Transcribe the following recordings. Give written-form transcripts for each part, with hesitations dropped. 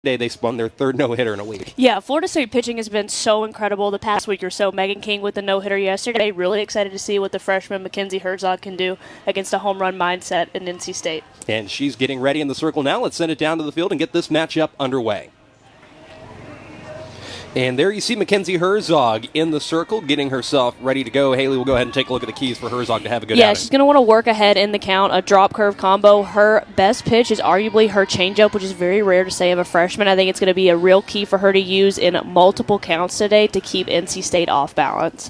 They spun their third no-hitter in a week. Yeah, Florida State pitching has been so incredible the past week or so. Megan King with the no-hitter yesterday. Really excited to see what the freshman Kensi Herzog can do against a home run mindset in NC State. And she's getting ready in the circle now. Let's send it down to the field and get this matchup underway. And there you see Kensi Herzog in the circle, getting herself ready to go. Haley will go ahead and take a look at the keys for Herzog to have a good outing. Yeah, she's going to want to work ahead in the count, a drop curve combo. Her best pitch is arguably her changeup, which is very rare to say of a freshman. I think it's going to be a real key for her to use in multiple counts today to keep NC State off balance.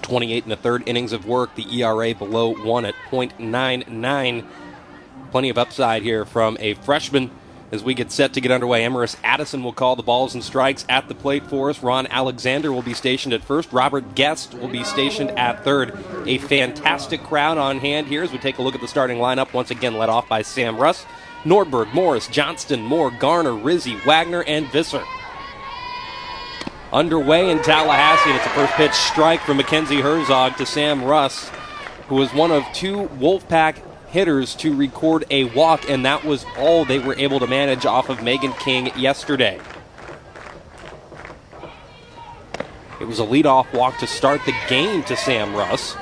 28 and a third innings of work, the ERA below 1 at .99. Plenty of upside here from a freshman. As we get set to get underway, Emerus Addison will call the balls and strikes at the plate for us. Ron Alexander will be stationed at first. Robert Guest will be stationed at third. A fantastic crowd on hand here as we take a look at the starting lineup, once again led off by Sam Russ, Nordberg, Morris, Johnston, Moore, Garner, Rizzi, Wagner, and Visser. Underway in Tallahassee, and it's a first pitch strike from Kensi Herzog to Sam Russ, who was one of two Wolfpack hitters to record a walk, and that was all they were able to manage off of Megan King yesterday. It was a leadoff walk to start the game to Sam Russ,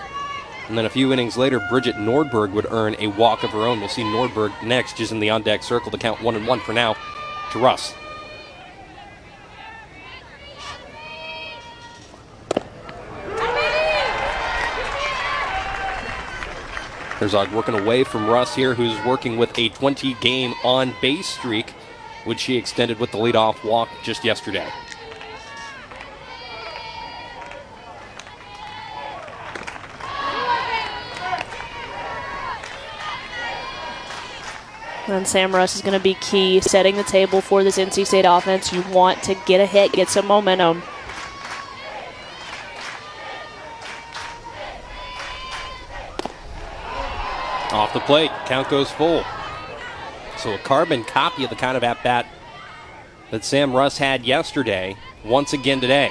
and then a few innings later, Brigitte Norfolk would earn a walk of her own. We'll see Norfolk next. She's in the on-deck circle to count 1-1 for now to Russ. Herzog working away from Russ here, who's working with a 20-game on-base streak, which she extended with the leadoff walk just yesterday. And Sam Russ is going to be key, setting the table for this NC State offense. You want to get a hit, get some momentum. Off the plate, count goes full. So a carbon copy of the kind of at-bat that Sam Russ had yesterday, once again today.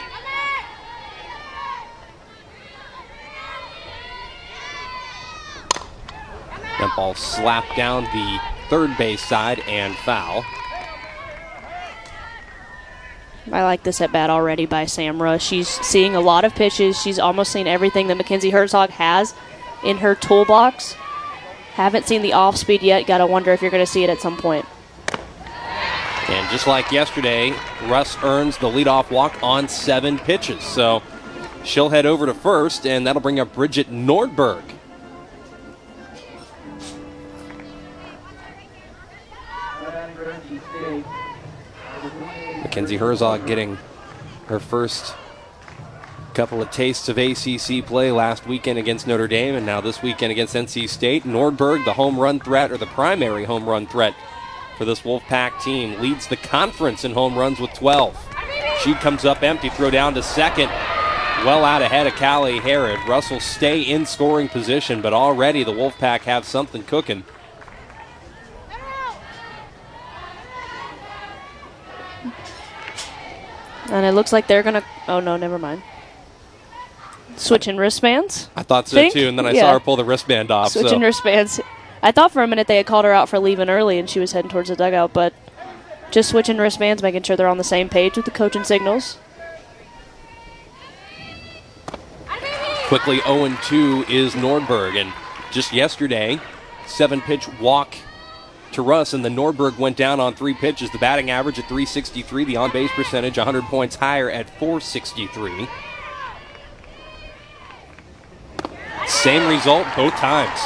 That ball slapped down the third base side and foul. I like this at-bat already by Sam Russ. She's seeing a lot of pitches. She's almost seen everything that Kensi Herzog has in her toolbox. Haven't seen the off-speed yet. Got to wonder if you're going to see it at some point. And just like yesterday, Russ earns the leadoff walk on 7 pitches. So she'll head over to first, and that'll bring up Brigitte Norfolk. Kensi Herzog getting her first couple of tastes of ACC play last weekend against Notre Dame, and now this weekend against NC State. Nordberg, the home run threat, or the primary home run threat for this Wolfpack team, leads the conference in home runs with 12. She comes up empty, throw down to second, well out ahead of Callie Harrod. Russell stay in scoring position, but already the Wolfpack have something cooking. And it looks like they're going to... Oh, no, never mind. Switching wristbands? I thought so, too, and then I saw her pull the wristband off. Switching wristbands. I thought for a minute they had called her out for leaving early and she was heading towards the dugout, but just switching wristbands, making sure they're on the same page with the coaching signals. Quickly 0-2 is Nordberg, and just yesterday, 7-pitch walk to Russ, and the Nordberg went down on 3 pitches. The batting average at .363, the on-base percentage 100 points higher at .463. Same result both times.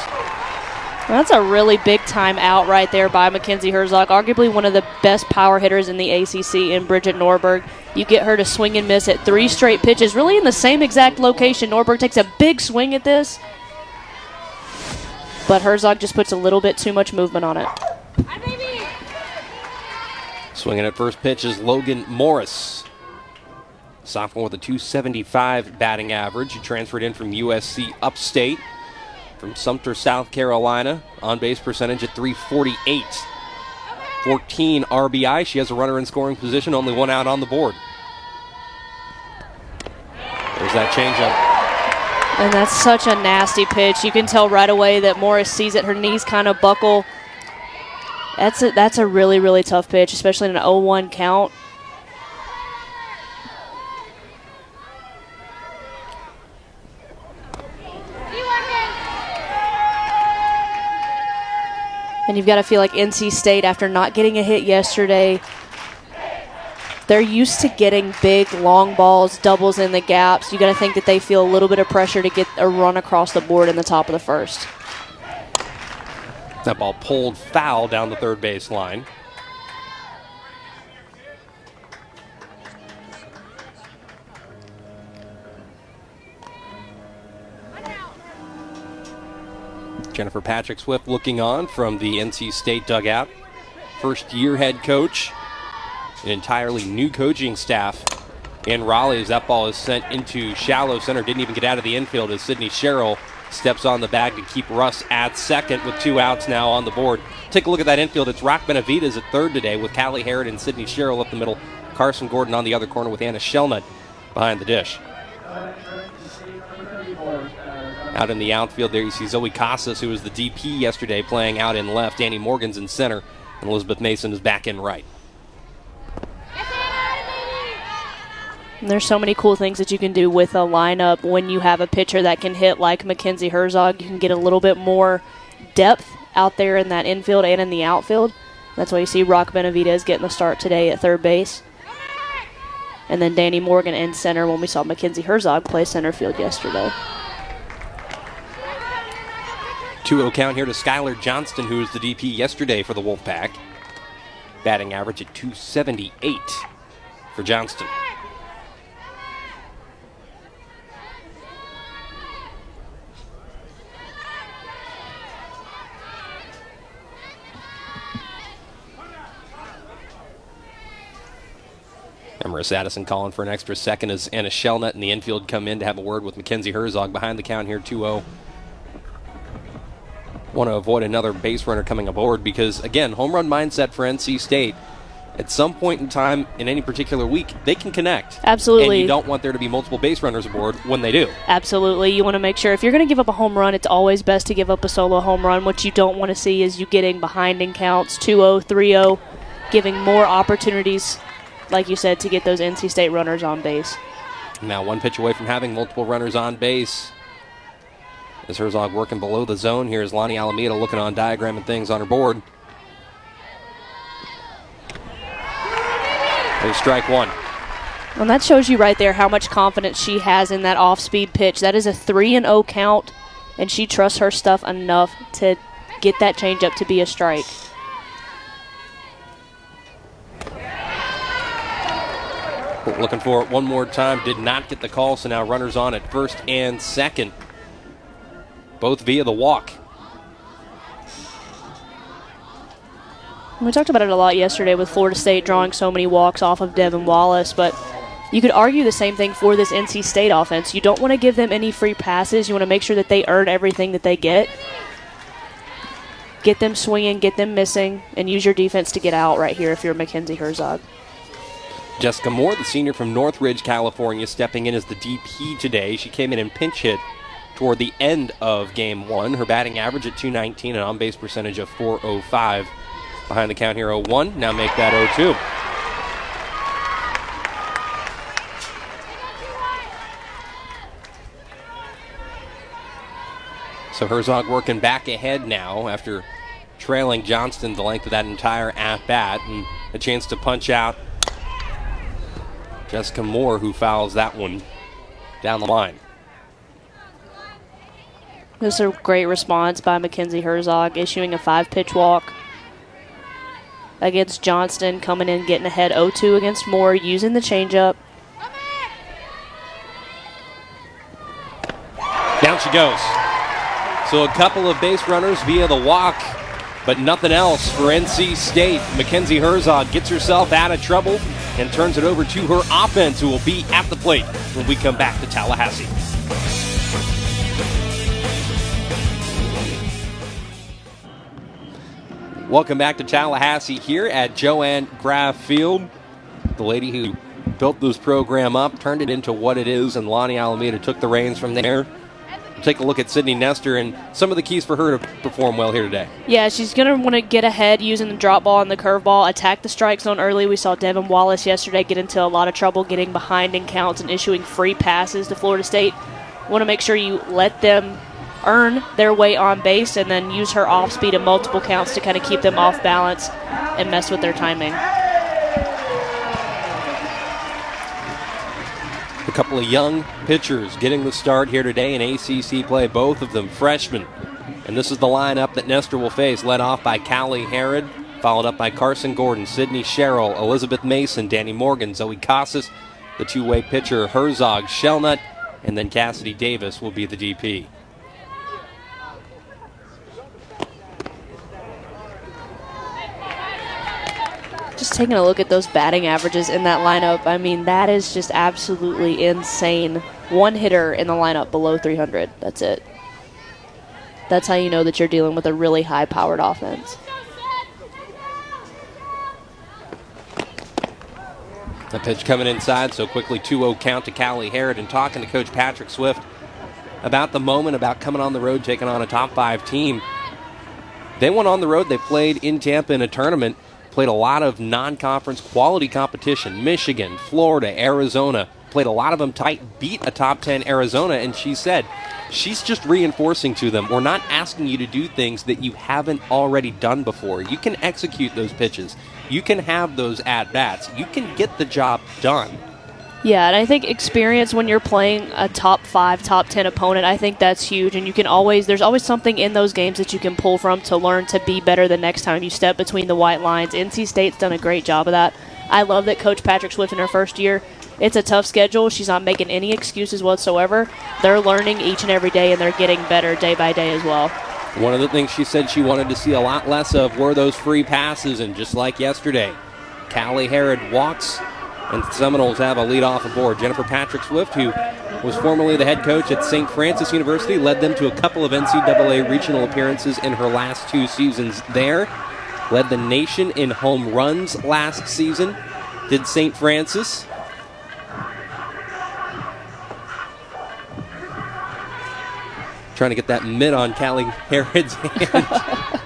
Well, that's a really big time out right there by Kensi Herzog, arguably one of the best power hitters in the ACC in Brigitte Norfolk. You get her to swing and miss at 3 straight pitches, really in the same exact location. Norfolk takes a big swing at this, but Herzog just puts a little bit too much movement on it. Swinging at first pitch is Logan Morris. Sophomore with a .275 batting average. He transferred in from USC Upstate from Sumter, South Carolina. On-base percentage at .348. 14 RBI. She has a runner in scoring position, only 1 out on the board. There's that changeup. And that's such a nasty pitch. You can tell right away that Morris sees it. Her knees kind of buckle That's a really, really tough pitch, especially in an 0-1 count. And you've got to feel like NC State, after not getting a hit yesterday, they're used to getting big, long balls, doubles in the gaps. You got to think that they feel a little bit of pressure to get a run across the board in the top of the first. That ball pulled foul down the third base line. Jennifer Patrick Swift looking on from the NC State dugout. First-year head coach. An entirely new coaching staff in Raleigh as that ball is sent into shallow center. Didn't even get out of the infield as Sydney Sherrill steps on the bag to keep Russ at second with 2 outs now on the board. Take a look at that infield. It's Rock Benavides at third today with Callie Harrod and Sydney Sherrill up the middle. Carson Gordon on the other corner with Anna Shellnut behind the dish. Out in the outfield there you see Zoe Casas, who was the DP yesterday, playing out in left. Danny Morgan's in center, and Elizabeth Mason is back in right. And there's so many cool things that you can do with a lineup when you have a pitcher that can hit like Kensi Herzog. You can get a little bit more depth out there in that infield and in the outfield. That's why you see Rock Benavides getting the start today at third base. And then Danny Morgan in center when we saw Kensi Herzog play center field yesterday. 2-0 count here to Skylar Johnston, who was the DP yesterday for the Wolfpack. Batting average at .278 for Johnston. Emrys Addison calling for an extra second as Anna Shellnut in the infield come in to have a word with Kensi Herzog behind the count here, 2-0. Want to avoid another base runner coming aboard because, again, home run mindset for NC State. At some point in time in any particular week, they can connect. Absolutely. And you don't want there to be multiple base runners aboard when they do. Absolutely. You want to make sure if you're going to give up a home run, it's always best to give up a solo home run. What you don't want to see is you getting behind in counts, 2-0, 3-0, giving more opportunities, like you said, to get those NC State runners on base. Now one pitch away from having multiple runners on base. As Herzog working below the zone, here's Lonnie Alameda looking on diagramming things on her board. There's strike one. And that shows you right there how much confidence she has in that off-speed pitch. That is a 3-0 count, and she trusts her stuff enough to get that changeup to be a strike. Looking for it one more time. Did not get the call, so now runners on at first and second. Both via the walk. We talked about it a lot yesterday with Florida State drawing so many walks off of Devon Wallace, but you could argue the same thing for this NC State offense. You don't want to give them any free passes. You want to make sure that they earn everything that they get. Get them swinging, get them missing, and use your defense to get out right here if you're Kensi Herzog. Jessica Moore, the senior from Northridge, California, stepping in as the DP today. She came in and pinch hit toward the end of game one. Her batting average at .219, an on-base percentage of .405. Behind the count here, 0-1. Now make that 0-2. So Herzog working back ahead now after trailing Johnston the length of that entire at-bat, and a chance to punch out Jessica Moore, who fouls that one down the line. This is a great response by Kensi Herzog, issuing a 5-pitch walk against Johnston, coming in, getting ahead 0-2 against Moore, using the changeup. Down she goes. So a couple of base runners via the walk, but nothing else for NC State. Kensi Herzog gets herself out of trouble and turns it over to her offense, who will be at the plate when we come back to Tallahassee. Welcome back to Tallahassee here at Joanne Graff Field. The lady who built this program up, turned it into what it is, and Lonnie Alameda took the reins from there. take a look at Sidney Nestor and some of the keys for her to perform well here today. Yeah, she's going to want to get ahead using the drop ball and the curve ball, attack the strike zone early. We saw Devon Wallace yesterday get into a lot of trouble getting behind in counts and issuing free passes to Florida State. Want to make sure you let them earn their way on base and then use her off speed in multiple counts to kind of keep them off balance and mess with their timing. A couple of young pitchers getting the start here today in ACC play, both of them freshmen. And this is the lineup that Nestor will face, led off by Callie Herod, followed up by Carson Gordon, Sydney Sherrill, Elizabeth Mason, Danny Morgan, Zoe Casas, the two-way pitcher Herzog, Shellnut, and then Cassidy Davis will be the DP. Just taking a look at those batting averages in that lineup, I mean, that is just absolutely insane. One hitter in the lineup below 300. That's it. That's how you know that you're dealing with a really high-powered offense. The pitch coming inside, so quickly 2-0 count to Callie Herod, and talking to Coach Patrick Swift about the moment, about coming on the road, taking on a top-5 team. They went on the road. They played in Tampa in a tournament, played a lot of non-conference quality competition. Michigan, Florida, Arizona, played a lot of them tight, beat a top 10 Arizona, and she said she's just reinforcing to them, we're not asking you to do things that you haven't already done before. You can execute those pitches. You can have those at-bats. You can get the job done. Yeah, and I think experience when you're playing a top 5, top 10 opponent, I think that's huge. And you can there's always something in those games that you can pull from to learn to be better the next time you step between the white lines. NC State's done a great job of that. I love that Coach Patrick Swift in her first year, it's a tough schedule. She's not making any excuses whatsoever. They're learning each and every day, and they're getting better day by day as well. One of the things she said she wanted to see a lot less of were those free passes, and just like yesterday, Callie Herod walks, and Seminoles have a leadoff aboard. Jennifer Patrick Swift, who was formerly the head coach at St. Francis University, led them to a couple of NCAA regional appearances in her last 2 seasons there. Led the nation in home runs last season. Did St. Francis. Trying to get that mitt on Callie Herod's hand.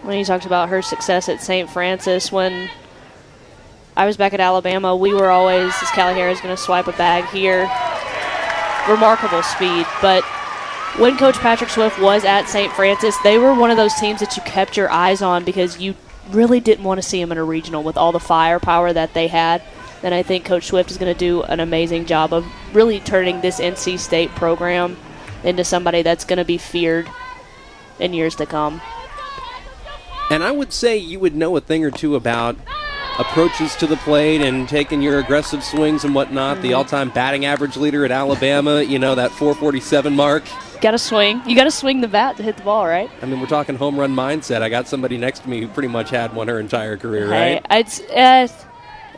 When he talked about her success at St. Francis, when I was back at Alabama, we were always, is Callie Harris going to swipe a bag here? Remarkable speed. But when Coach Patrick Swift was at St. Francis, they were one of those teams that you kept your eyes on because you really didn't want to see them in a regional with all the firepower that they had. And I think Coach Swift is going to do an amazing job of really turning this NC State program into somebody that's going to be feared in years to come. And I would say you would know a thing or two about approaches to the plate and taking your aggressive swings and whatnot. The all-time batting average leader at Alabama, you know, that 447 mark. Got to swing. You got to swing the bat to hit the ball, right? I mean, we're talking home run mindset. I got somebody next to me who pretty much had one her entire career, right? It's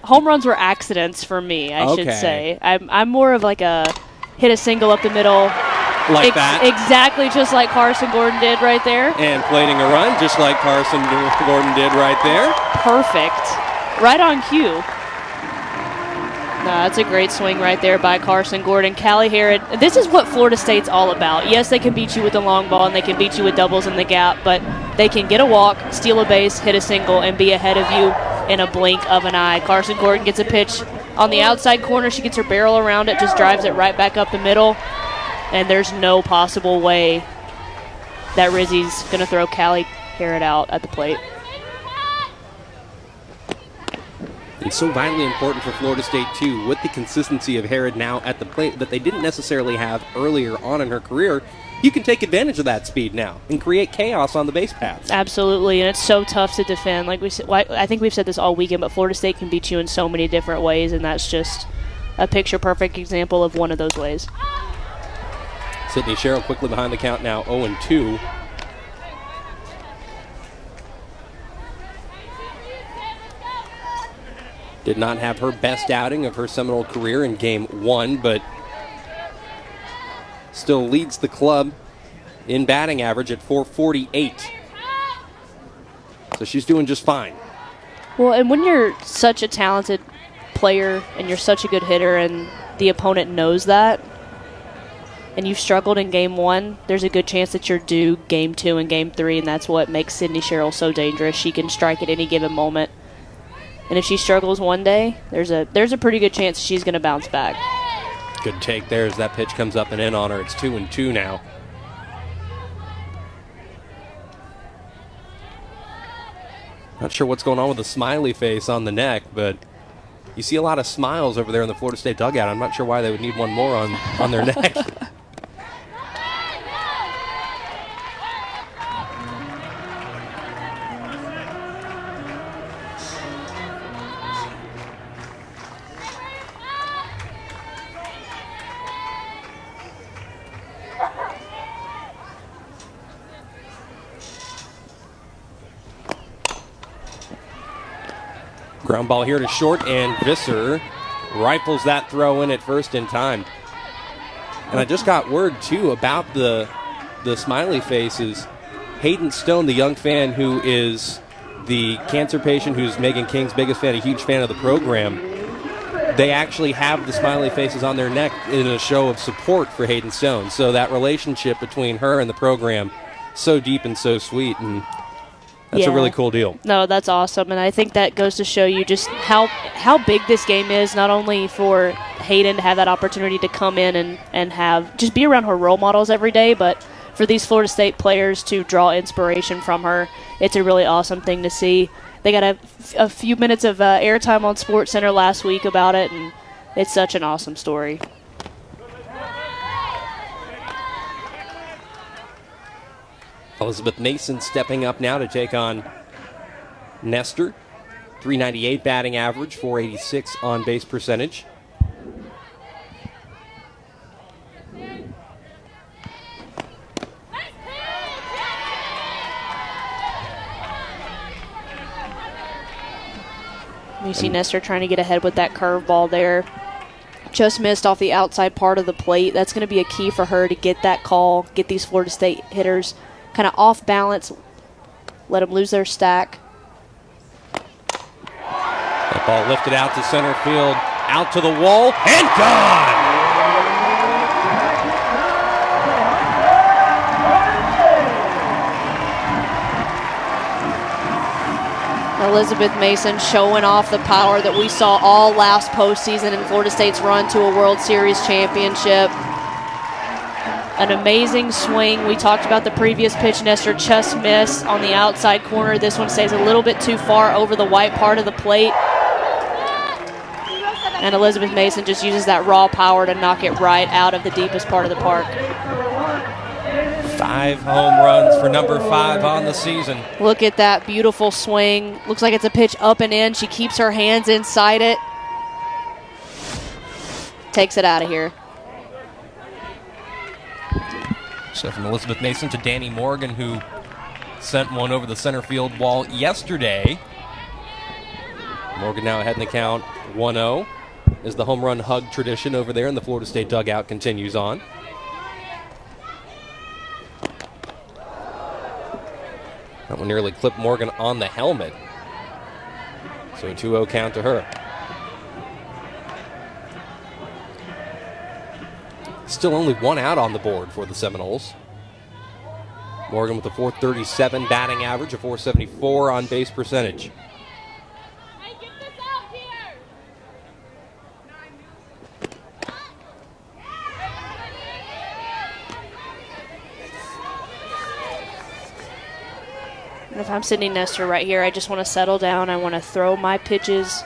home runs were accidents for me, I should say. I'm more of like a hit a single up the middle. Like that. Exactly just like Carson Gordon did right there. And plating a run just like Carson Gordon did right there. Perfect. Right on cue. No, that's a great swing right there by Carson Gordon. Callie Herod, this is what Florida State's all about. Yes, they can beat you with the long ball and they can beat you with doubles in the gap, but they can get a walk, steal a base, hit a single, and be ahead of you in a blink of an eye. Carson Gordon gets a pitch on the outside corner. She gets her barrel around it, just drives it right back up the middle. And there's no possible way that Rizzy's going to throw Callie Herod out at the plate. It's so vitally important for Florida State, too, with the consistency of Herod now at the plate that they didn't necessarily have earlier on in her career. You can take advantage of that speed now and create chaos on the base paths. Absolutely, and it's so tough to defend. Like we said, I think we've said this all weekend, but Florida State can beat you in so many different ways, and that's just a picture-perfect example of one of those ways. Sidney Sherrill quickly behind the count now, 0-2. Did not have her best outing of her Seminole career in Game 1, but still leads the club in batting average at .448. So she's doing just fine. Well, and when you're such a talented player and you're such a good hitter and the opponent knows that, and you've struggled in game 1, there's a good chance that you're due game 2 and game 3, and that's what makes Sidney Sherrill so dangerous. She can strike at any given moment. And if she struggles one day, there's a pretty good chance she's going to bounce back. Good take there as that pitch comes up and in on her. It's 2-2 now. Not sure what's going on with the smiley face on the neck, but you see a lot of smiles over there in the Florida State dugout. I'm not sure why they would need one more on their neck. Ground ball here to short, and Visser rifles that throw in at first in time. And I just got word, too, about the smiley faces. Hayden Stone, the young fan who is the cancer patient who's Megan King's biggest fan, a huge fan of the program, they actually have the smiley faces on their neck in a show of support for Hayden Stone. So that relationship between her and the program, so deep and so sweet, and that's a really cool deal. No, that's awesome, and I think that goes to show you just how big this game is, not only for Hayden to have that opportunity to come in and have just be around her role models every day, but for these Florida State players to draw inspiration from her. It's a really awesome thing to see. They got a few minutes of airtime on SportsCenter last week about it, and it's such an awesome story. Elizabeth Mason stepping up now to take on Nestor. 398 batting average, 486 on base percentage. You see Nestor trying to get ahead with that curveball there. Just missed off the outside part of the plate. That's going to be a key for her to get that call, get these Florida State hitters kind of off balance, let them lose their stack. That ball lifted out to center field, out to the wall, and gone! Elizabeth Mason showing off the power that we saw all last postseason in Florida State's run to a World Series championship. An amazing swing. We talked about the previous pitch. Nestor just missed on the outside corner. This one stays a little bit too far over the white part of the plate. And Elizabeth Mason just uses that raw power to knock it right out of the deepest part of the park. 5 home runs for number 5 on the season. Look at that beautiful swing. Looks like it's a pitch up and in. She keeps her hands inside it. Takes it out of here. So from Elizabeth Mason to Danny Morgan, who sent one over the center field wall yesterday. Morgan now ahead in the count 1-0 as the home run hug tradition over there in the Florida State dugout continues on. That one nearly clipped Morgan on the helmet. So a 2-0 count to her. Still only 1 out on the board for the Seminoles. Morgan with a 437 batting average, a 474 on base percentage. Hey, get this out here! And if I'm Sydney Nestor right here, I just want to settle down. I want to throw my pitches,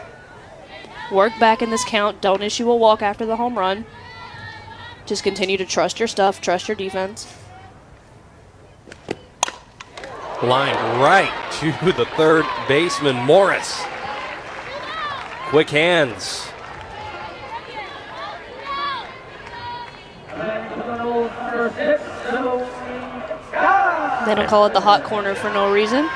work back in this count, don't issue a walk after the home run. Just continue to trust your stuff, trust your defense. Line right to the third baseman, Morris. Quick hands. They don't call it the hot corner for no reason.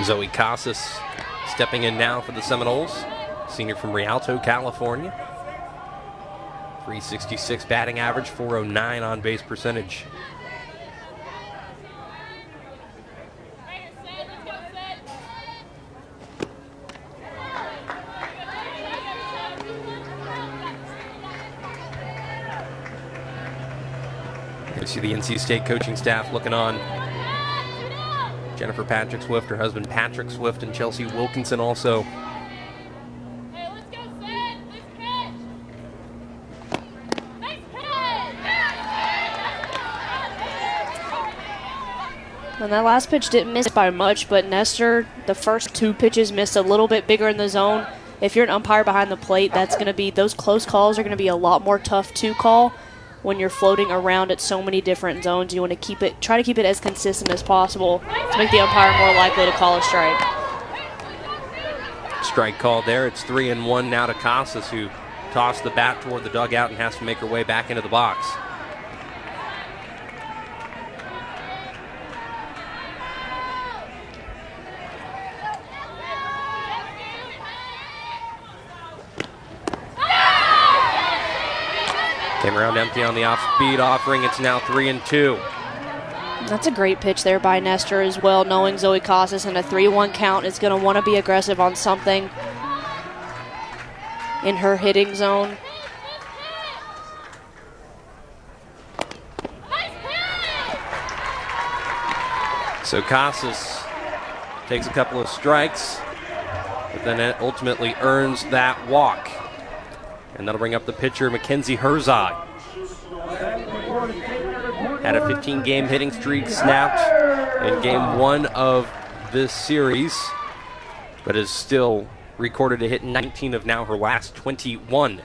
Zoe Casas stepping in now for the Seminoles. Senior from Rialto, California. .366 batting average, .409 on base percentage. You see the NC State coaching staff looking on. Jennifer Patrick Swift, her husband Patrick Swift, and Chelsea Wilkinson also. Hey, let's go, Sid. Nice catch. Nice catch. And that last pitch didn't miss by much, but Nestor, the first two pitches missed a little bit bigger in the zone. If you're an umpire behind the plate, that's going to be, those close calls are going to be a lot more tough to call when you're floating around at so many different zones. You want to try to keep it as consistent as possible to make the umpire more likely to call a strike. Strike called there. It's 3-1 now to Casas, who tossed the bat toward the dugout and has to make her way back into the box. Came around empty on the off-speed offering. It's now 3-2. That's a great pitch there by Nestor as well, knowing Zoe Casas in a 3-1 count is going to want to be aggressive on something in her hitting zone. So Casas takes a couple of strikes, but then it ultimately earns that walk. And that'll bring up the pitcher, Kensi Herzog. Had a 15-game hitting streak snapped in game one of this series, but is still recorded to hit 19 of now her last 21.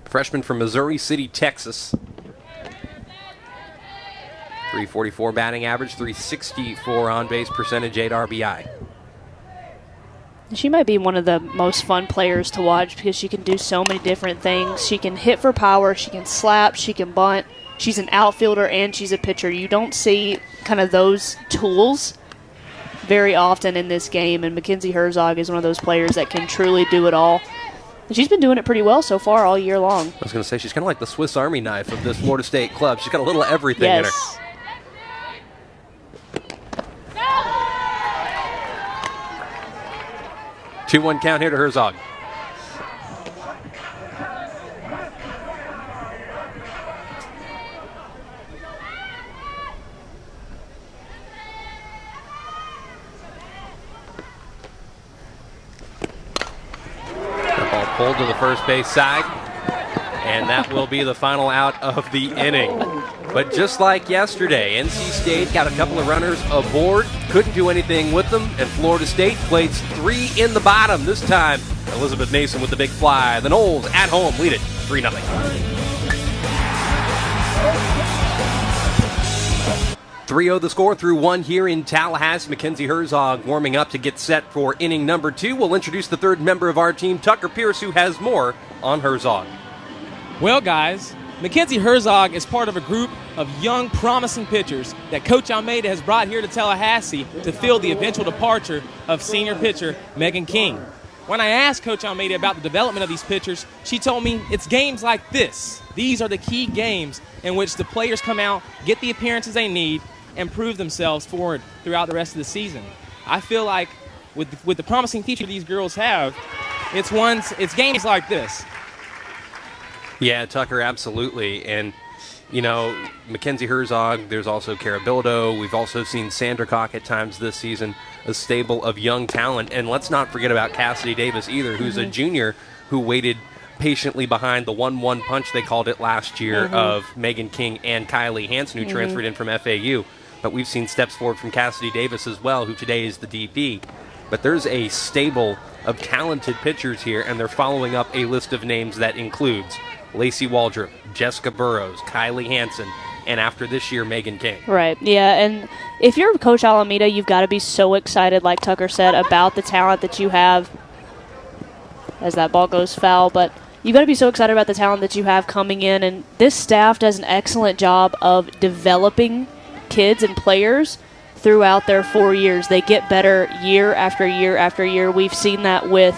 Freshman from Missouri City, Texas. .344 batting average, .364 on-base percentage, 8 RBI. She might be one of the most fun players to watch because she can do so many different things. She can hit for power, she can slap, she can bunt. She's an outfielder and she's a pitcher. You don't see kind of those tools very often in this game, and Kensi Herzog is one of those players that can truly do it all. And she's been doing it pretty well so far all year long. I was going to say, she's kind of like the Swiss Army knife of this Florida State club. She's got a little of everything in her. 2-1 count here to Herzog. That ball pulled to the first base side, and that will be the final out of the inning. But just like yesterday, NC State got a couple of runners aboard, couldn't do anything with them, and Florida State plays 3 in the bottom. This time, Elizabeth Nason with the big fly. The Noles at home lead it 3-0. .3-0 the score through 1 here in Tallahassee. Kensi Herzog warming up to get set for inning number 2. We'll introduce the third member of our team, Tucker Pierce, who has more on Herzog. Well, guys, Kensi Herzog is part of a group of young, promising pitchers that Coach Almeida has brought here to Tallahassee to fill the eventual departure of senior pitcher Megan King. When I asked Coach Almeida about the development of these pitchers, she told me it's games like this. These are the key games in which the players come out, get the appearances they need, and prove themselves forward throughout the rest of the season. I feel like with the promising future these girls have, it's games like this. Yeah, Tucker, absolutely. And, you know, Kensi Herzog, there's also Cara Bildo. We've also seen Sandra Cock at times this season, a stable of young talent. And let's not forget about Cassidy Davis either, who's a junior who waited patiently behind the 1-1 punch, they called it last year, of Megan King and Kylie Hansen, who transferred in from FAU. But we've seen steps forward from Cassidy Davis as well, who today is the DP. But there's a stable of talented pitchers here, and they're following up a list of names that includes Lacey Waldrop, Jessica Burrows, Kylie Hansen, and after this year, Megan King. Right, yeah, and if you're Coach Alameda, you've got to be so excited, like Tucker said, about the talent that you have, as that ball goes foul, but you've got to be so excited about the talent that you have coming in, and this staff does an excellent job of developing kids and players throughout their 4 years. They get better year after year after year. We saw that with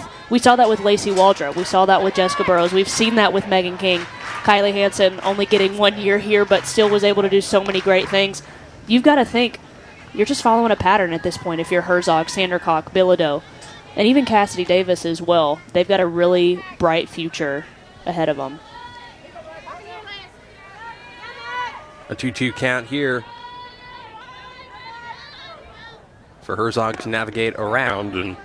Lacey Waldrop. We saw that with Jessica Burrows. We've seen that with Megan King. Kylie Hansen only getting 1 year here, but still was able to do so many great things. You've got to think you're just following a pattern at this point if you're Herzog, Sandercock, Bilodeau, and even Cassidy Davis as well. They've got a really bright future ahead of them. A 2-2 count here for Herzog to navigate around. And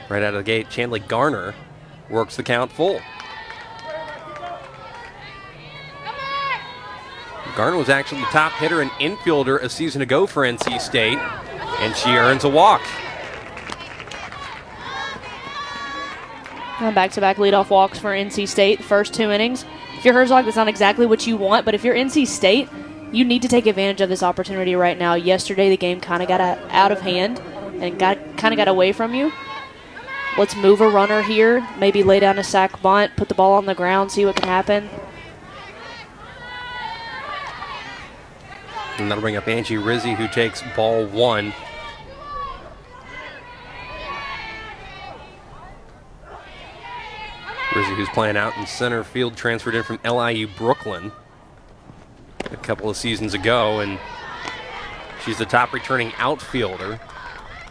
right out of the gate, Chandler Garner works the count full. Garner was actually the top hitter and infielder a season ago for NC State, and she earns a walk. Back-to-back leadoff walks for NC State, first 2 innings. If you're Herzog, that's not exactly what you want, but if you're NC State, you need to take advantage of this opportunity right now. Yesterday, the game kind of got out of hand and got away from you. Let's move a runner here, maybe lay down a sac bunt, put the ball on the ground, see what can happen. And that'll bring up Angie Rizzi, who takes ball 1. Rizzi, who's playing out in center field, transferred in from LIU Brooklyn a couple of seasons ago, and she's the top returning outfielder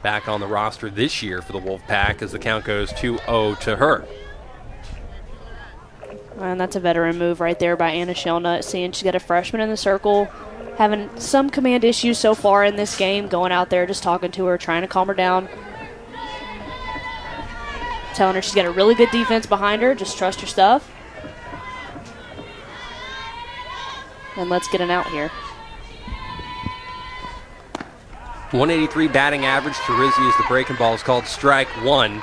back on the roster this year for the Wolfpack as the count goes 2-0 to her. And that's a veteran move right there by Anna Shelnut, seeing she's got a freshman in the circle, having some command issues so far in this game, going out there, just talking to her, trying to calm her down, telling her she's got a really good defense behind her, just trust your stuff. And let's get an out here. 183 batting average to Rizzi as the breaking ball is called strike 1.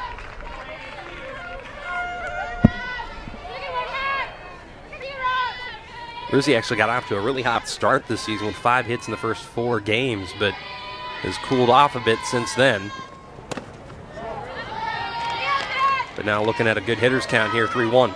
Rizzi actually got off to a really hot start this season with 5 hits in the first 4 games, but has cooled off a bit since then. But now looking at a good hitters count here, 3-1.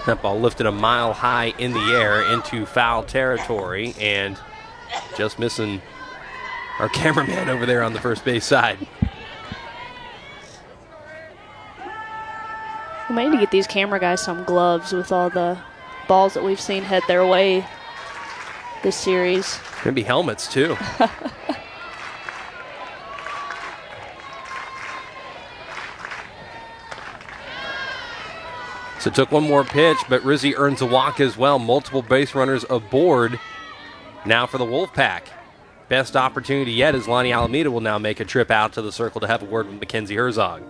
That ball lifted a mile high in the air into foul territory, and just missing our cameraman over there on the first base side. We might need to get these camera guys some gloves with all the balls that we've seen head their way this series. Maybe helmets, too. So it took one more pitch, but Rizzi earns a walk as well. Multiple base runners aboard now for the Wolfpack. Best opportunity yet as Lonnie Alameda will now make a trip out to the circle to have a word with Kensi Herzog.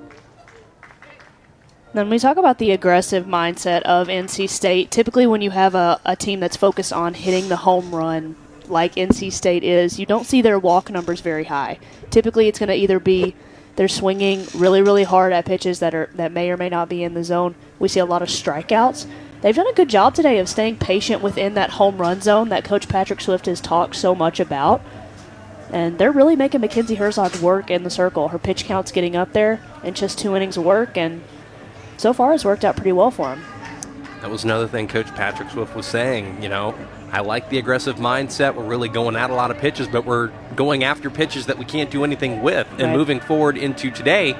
Then we talk about the aggressive mindset of NC State. Typically when you have a team that's focused on hitting the home run like NC State is, you don't see their walk numbers very high. Typically it's going to either be they're swinging really, really hard at pitches that may or may not be in the zone. We see a lot of strikeouts. They've done a good job today of staying patient within that home run zone that Coach Patrick Swift has talked so much about. And they're really making Kensi Herzog work in the circle. Her pitch count's getting up there in just 2 innings of work, and so far it's worked out pretty well for him. That was another thing Coach Patrick Swift was saying, I like the aggressive mindset. We're really going at a lot of pitches, but we're going after pitches that we can't do anything with. And moving forward into today,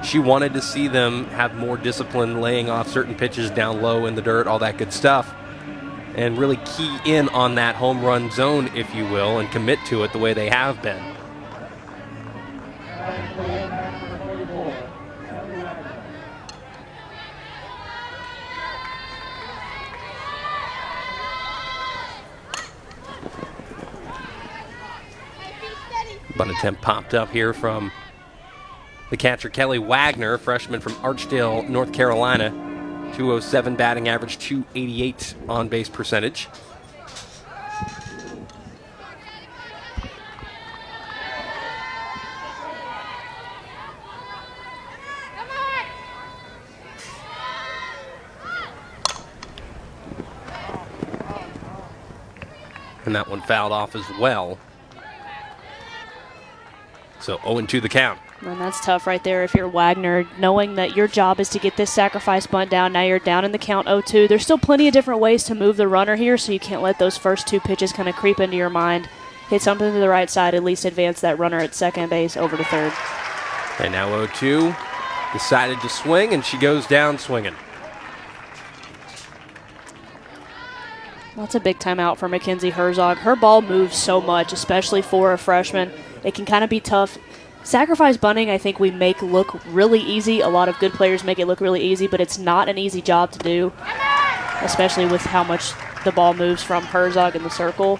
she wanted to see them have more discipline, laying off certain pitches down low in the dirt, all that good stuff, and really key in on that home run zone, if you will, and commit to it the way they have been. Bunt attempt popped up here from the catcher, Kelly Wagner, freshman from Archdale, North Carolina. 207 batting average, 288 on-base percentage. And that one fouled off as well. So 0-2 the count. And that's tough right there if you're Wagner, knowing that your job is to get this sacrifice bunt down. Now you're down in the count 0-2. There's still plenty of different ways to move the runner here, so you can't let those first two pitches kind of creep into your mind. Hit something to the right side, at least advance that runner at second base over to third. And now 0-2 decided to swing, and she goes down swinging. That's a big time out for Kensi Herzog. Her ball moves so much, especially for a freshman. It can kind of be tough. Sacrifice bunting, I think we make look really easy. A lot of good players make it look really easy, but it's not an easy job to do, especially with how much the ball moves from Herzog in the circle.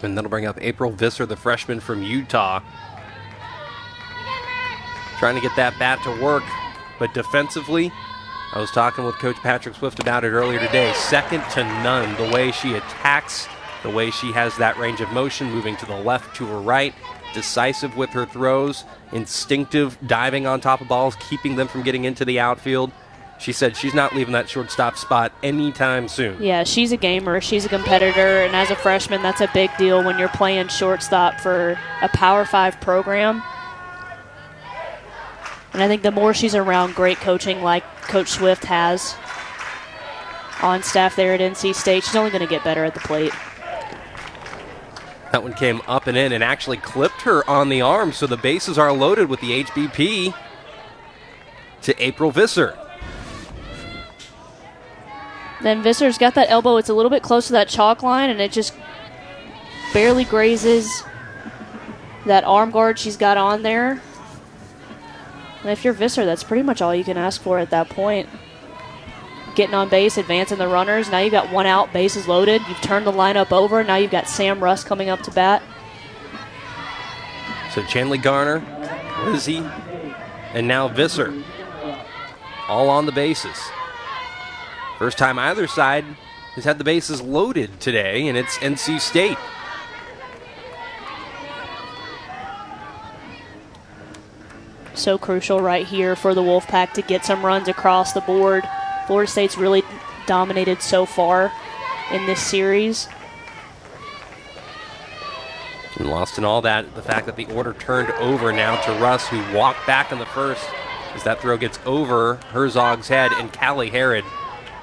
And that'll bring up April Visser, the freshman from Utah. Trying to get that bat to work, but defensively, I was talking with Coach Patrick Swift about it earlier today. Second to none, the way she attacks, the way she has that range of motion, moving to the left, to her right, decisive with her throws, instinctive diving on top of balls, keeping them from getting into the outfield. She said she's not leaving that shortstop spot anytime soon. Yeah, she's a gamer. She's a competitor, and as a freshman, that's a big deal when you're playing shortstop for a Power 5 program. And I think the more she's around great coaching like Coach Swift has on staff there at NC State, she's only going to get better at the plate. That one came up and in and actually clipped her on the arm, so the bases are loaded with the HBP to April Visser. Then Visser's got that elbow. It's a little bit close to that chalk line, and it just barely grazes that arm guard she's got on there. And if you're Visser, that's pretty much all you can ask for at that point. Getting on base, advancing the runners. Now you've got one out, bases loaded. You've turned the lineup over. Now you've got Sam Russ coming up to bat. So Chanley Garner, Lizzie, and now Visser, all on the bases. First time either side has had the bases loaded today, and it's NC State. So crucial right here for the Wolfpack to get some runs across the board. Florida State's really dominated so far in this series. And lost in all that, the fact that the order turned over now to Russ, who walked back in the first as that throw gets over Herzog's head, and Callie Harrod,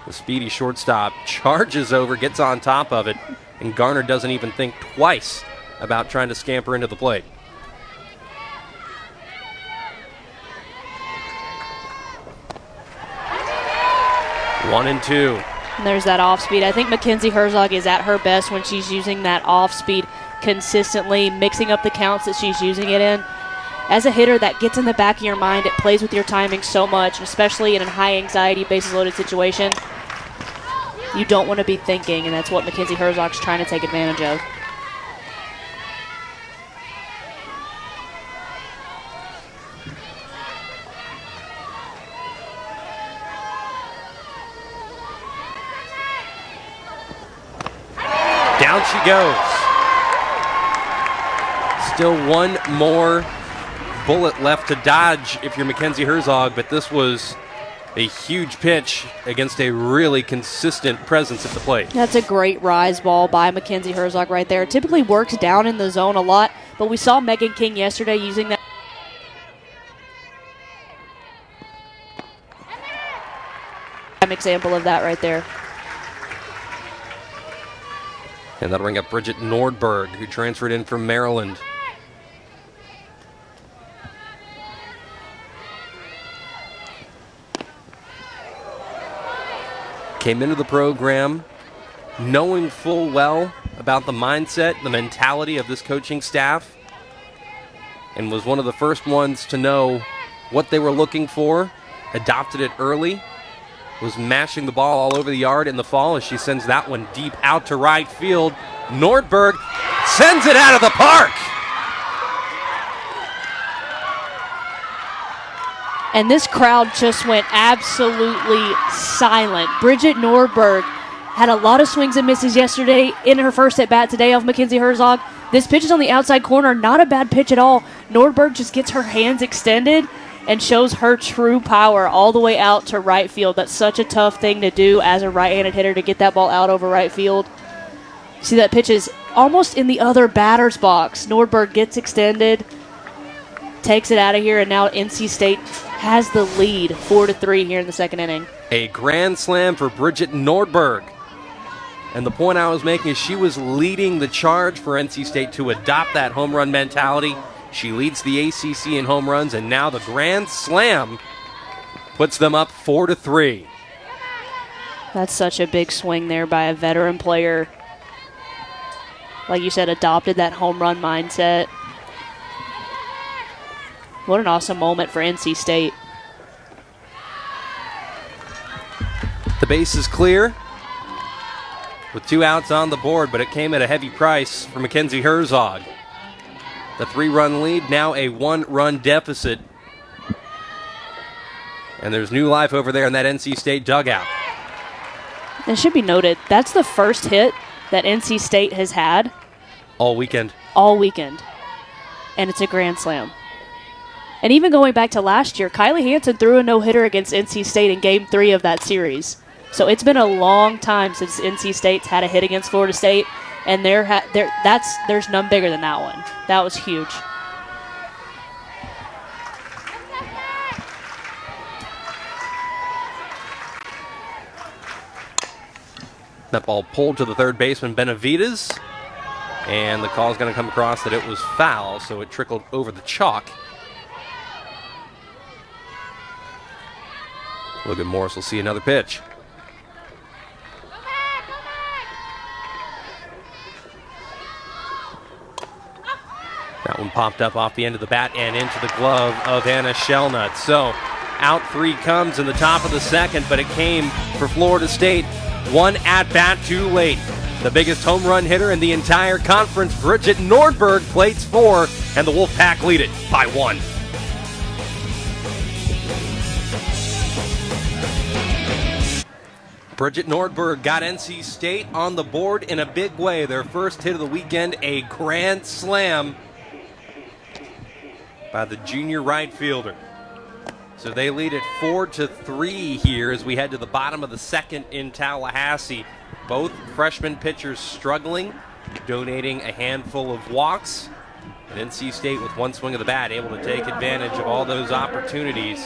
the speedy shortstop, charges over, gets on top of it, and Garner doesn't even think twice about trying to scamper into the plate. One and two. And there's that off speed. I think Kensi Herzog is at her best when she's using that off speed consistently, mixing up the counts that she's using it in. As a hitter, that gets in the back of your mind. It plays with your timing so much, especially in a high anxiety, bases loaded situation. You don't want to be thinking, and that's what Kensi Herzog's trying to take advantage of. Down she goes. Still one more bullet left to dodge if you're Kensi Herzog, but this was a huge pitch against a really consistent presence at the plate. That's a great rise ball by Kensi Herzog right there. Typically works down in the zone a lot, but we saw Megan King yesterday using that. An example of that right there. And that'll bring up Brigitte Nordberg, who transferred in from Maryland. Came into the program knowing full well about the mindset, the mentality of this coaching staff, and was one of the first ones to know what they were looking for, adopted it early, was mashing the ball all over the yard in the fall as she sends that one deep out to right field. Nordberg sends it out of the park. And this crowd just went absolutely silent. Brigitte Norfolk had a lot of swings and misses yesterday in her first at-bat today off Kensi Herzog. This pitch is on the outside corner, not a bad pitch at all. Norberg just gets her hands extended and shows her true power all the way out to right field. That's such a tough thing to do as a right-handed hitter, to get that ball out over right field. See, that pitch is almost in the other batter's box. Nordberg gets extended, takes it out of here, and now NC State has the lead 4-3 here in the second inning. A grand slam for Brigitte Norfolk. And the point I was making is she was leading the charge for NC State to adopt that home run mentality. She leads the ACC in home runs, and now the grand slam puts them up 4-3. That's such a big swing there by a veteran player. Like you said, adopted that home run mindset. What an awesome moment for NC State. The base is clear with 2 outs on the board, but it came at a heavy price for Kensi Herzog. The 3-run lead, now a 1-run deficit. And there's new life over there in that NC State dugout. And it should be noted, that's the first hit that NC State has had all weekend. And it's a grand slam. And even going back to last year, Callie Hansen threw a no-hitter against NC State in Game 3 of that series. So it's been a long time since NC State's had a hit against Florida State, and there's none bigger than that one. That was huge. That ball pulled to the third baseman, Benavides, and the call is going to come across that it was foul, so it trickled over the chalk. Logan Morris will see another pitch. That one popped up off the end of the bat and into the glove of Anna Shellnut. So out 3 comes in the top of the second, but it came for Florida State 1 at-bat too late. The biggest home run hitter in the entire conference, Brigitte Norfolk, plates 4, and the Wolfpack lead it by 1. Brigitte Norfolk got NC State on the board in a big way. Their first hit of the weekend, a grand slam by the junior right fielder. So they lead it 4-3 here as we head to the bottom of the second in Tallahassee. Both freshman pitchers struggling, donating a handful of walks. And NC State with 1 swing of the bat able to take advantage of all those opportunities.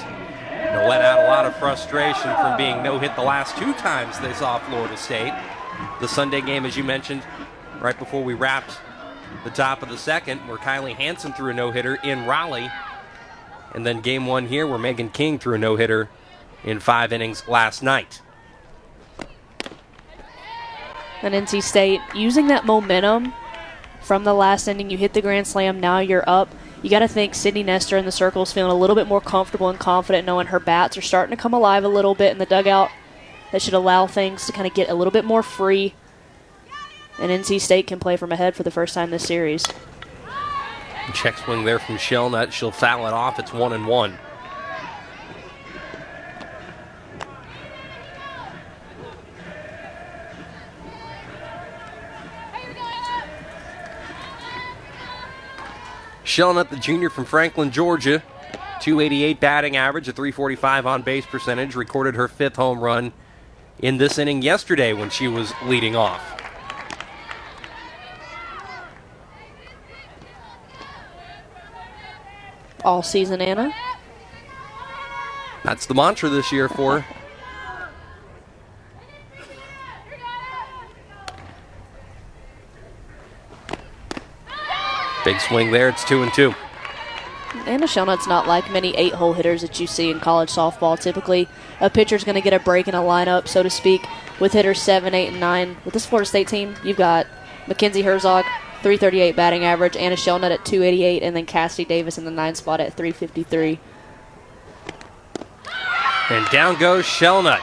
And let out a lot of frustration from being no-hit the last 2 times they saw Florida State. The Sunday game, as you mentioned, right before we wrapped the top of the second, where Callie Hansen threw a no-hitter in Raleigh. And then game 1 here, where Megan King threw a no-hitter in 5 innings last night. And NC State using that momentum from the last inning. You hit the grand slam, now you're up. You got to think Sidney Nestor in the circle is feeling a little bit more comfortable and confident, knowing her bats are starting to come alive a little bit in the dugout. That should allow things to kind of get a little bit more free. And NC State can play from ahead for the first time this series. Check swing there from Shellnut. She'll foul it off. It's 1-1. Shellnut, the junior from Franklin, Georgia, 288 batting average, a 345 on base percentage, recorded her 5th home run in this inning yesterday when she was leading off. All season, Anna. That's the mantra this year for her. Big swing there. It's 2-2. Anna Shellnut's not like many 8-hole hitters that you see in college softball. Typically, a pitcher's going to get a break in a lineup, so to speak, with hitters 7, 8, and 9. With this Florida State team, you've got Kensi Herzog, 338 batting average, Anna Shellnut at 288, and then Cassidy Davis in the 9 spot at 353. And down goes Shellnut.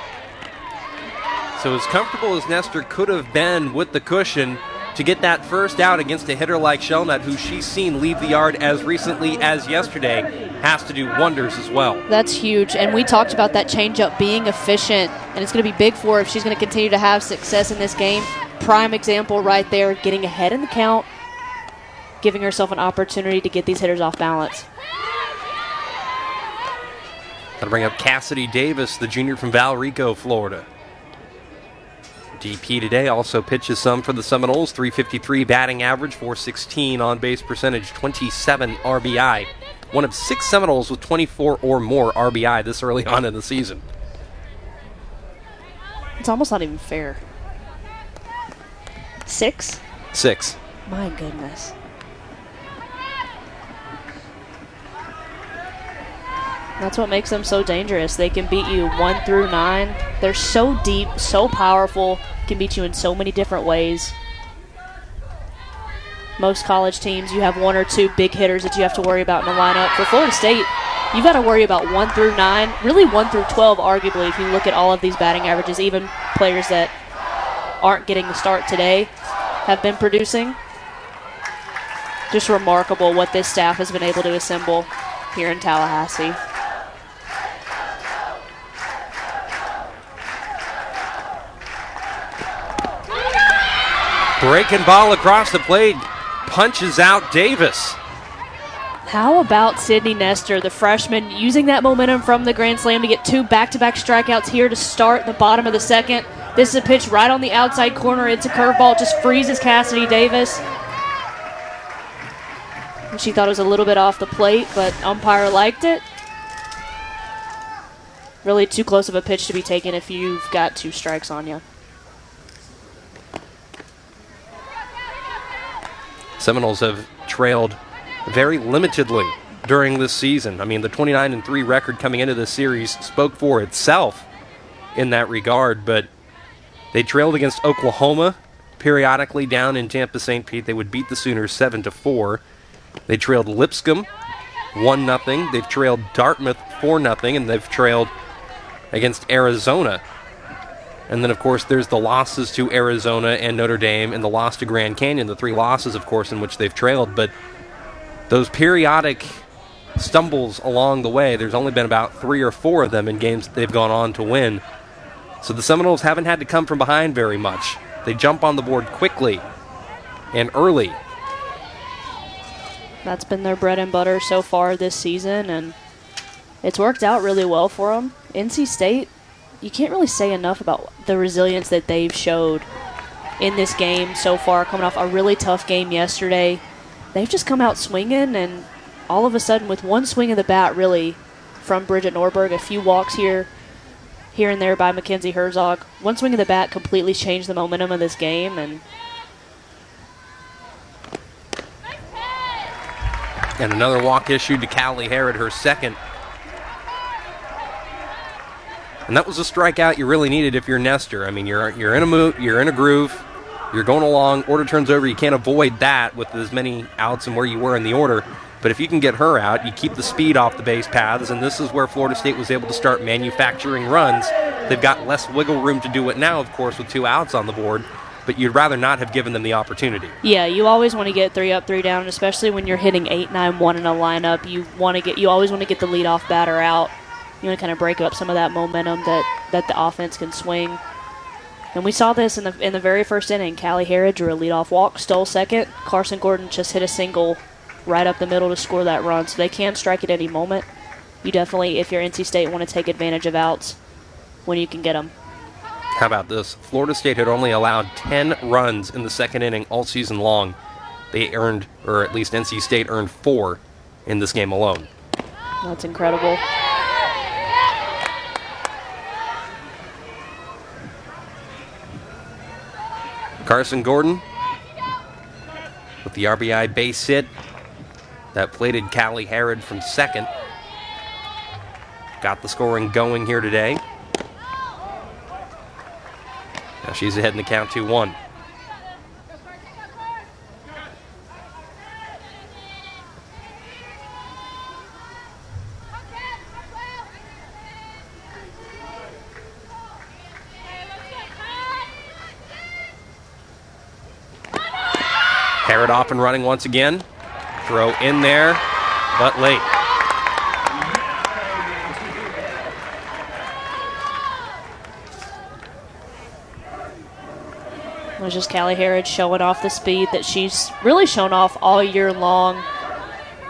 So as comfortable as Nestor could have been with the cushion, to get that first out against a hitter like Shellnut, who she's seen leave the yard as recently as yesterday, has to do wonders as well. That's huge, and we talked about that changeup being efficient, and it's going to be big for her if she's going to continue to have success in this game. Prime example right there, getting ahead in the count, giving herself an opportunity to get these hitters off balance. That'll bring up Cassidy Davis, the junior from Valrico, Florida. DP today also pitches some for the Seminoles. 353 batting average, 416 on base percentage, 27 RBI. One of 6 Seminoles with 24 or more RBI this early on in the season. It's almost not even fair. 6? 6. My goodness. That's what makes them so dangerous. They can beat you 1 through 9. They're so deep, so powerful, can beat you in so many different ways. Most college teams, you have 1 or 2 big hitters that you have to worry about in the lineup. For Florida State, you've got to worry about 1 through 9, really 1 through 12, arguably, if you look at all of these batting averages. Even players that aren't getting the start today have been producing. Just remarkable what this staff has been able to assemble here in Tallahassee. Breaking ball across the plate, punches out Davis. How about Sidney Nestor, the freshman, using that momentum from the Grand Slam to get 2 back-to-back strikeouts here to start the bottom of the second. This is a pitch right on the outside corner. It's a curveball. It just freezes Cassidy Davis. She thought it was a little bit off the plate, but umpire liked it. Really too close of a pitch to be taken if you've got 2 strikes on you. Seminoles have trailed very limitedly during this season. I mean, the 29-3 record coming into this series spoke for itself in that regard, but they trailed against Oklahoma periodically down in Tampa St. Pete. They would beat the Sooners 7-4. They trailed Lipscomb 1-0. They've trailed Dartmouth 4-0, and they've trailed against Arizona. And then, of course, there's the losses to Arizona and Notre Dame and the loss to Grand Canyon, the 3 losses, of course, in which they've trailed. But those periodic stumbles along the way, there's only been about 3 or 4 of them in games that they've gone on to win. So the Seminoles haven't had to come from behind very much. They jump on the board quickly and early. That's been their bread and butter so far this season, and it's worked out really well for them. NC State, you can't really say enough about the resilience that they've showed in this game so far, coming off a really tough game yesterday. They've just come out swinging, and all of a sudden, with 1 swing of the bat, really, from Brigitte Norfolk, a few walks here and there by Kensi Herzog, 1 swing of the bat completely changed the momentum of this game. And another walk issued to Callie Herod, her second. And that was a strikeout you really needed if you're Nestor. I mean, you're in a mood, you're in a groove, you're going along, order turns over. You can't avoid that with as many outs and where you were in the order. But if you can get her out, you keep the speed off the base paths, and this is where Florida State was able to start manufacturing runs. They've got less wiggle room to do it now, of course, with 2 outs on the board, but you'd rather not have given them the opportunity. Yeah, you always want to get 3 up, 3 down, especially when you're hitting 8-9-1 in a lineup. You always want to get the leadoff batter out. You want to kind of break up some of that momentum that the offense can swing. And we saw this in the very first inning. Callie Herod drew a leadoff walk, stole second. Carson Gordon just hit a single right up the middle to score that run. So they can strike at any moment. You definitely, if you're NC State, want to take advantage of outs when you can get them. How about this? Florida State had only allowed 10 runs in the second inning all season long. They earned, or at least NC State earned 4 in this game alone. That's incredible. Carson Gordon with the RBI base hit. That plated Callie Herod from second. Got the scoring going here today. Now she's ahead in the count 2-1. Herod off and running once again. Throw in there, but late. It was just Callie Herod showing off the speed that she's really shown off all year long.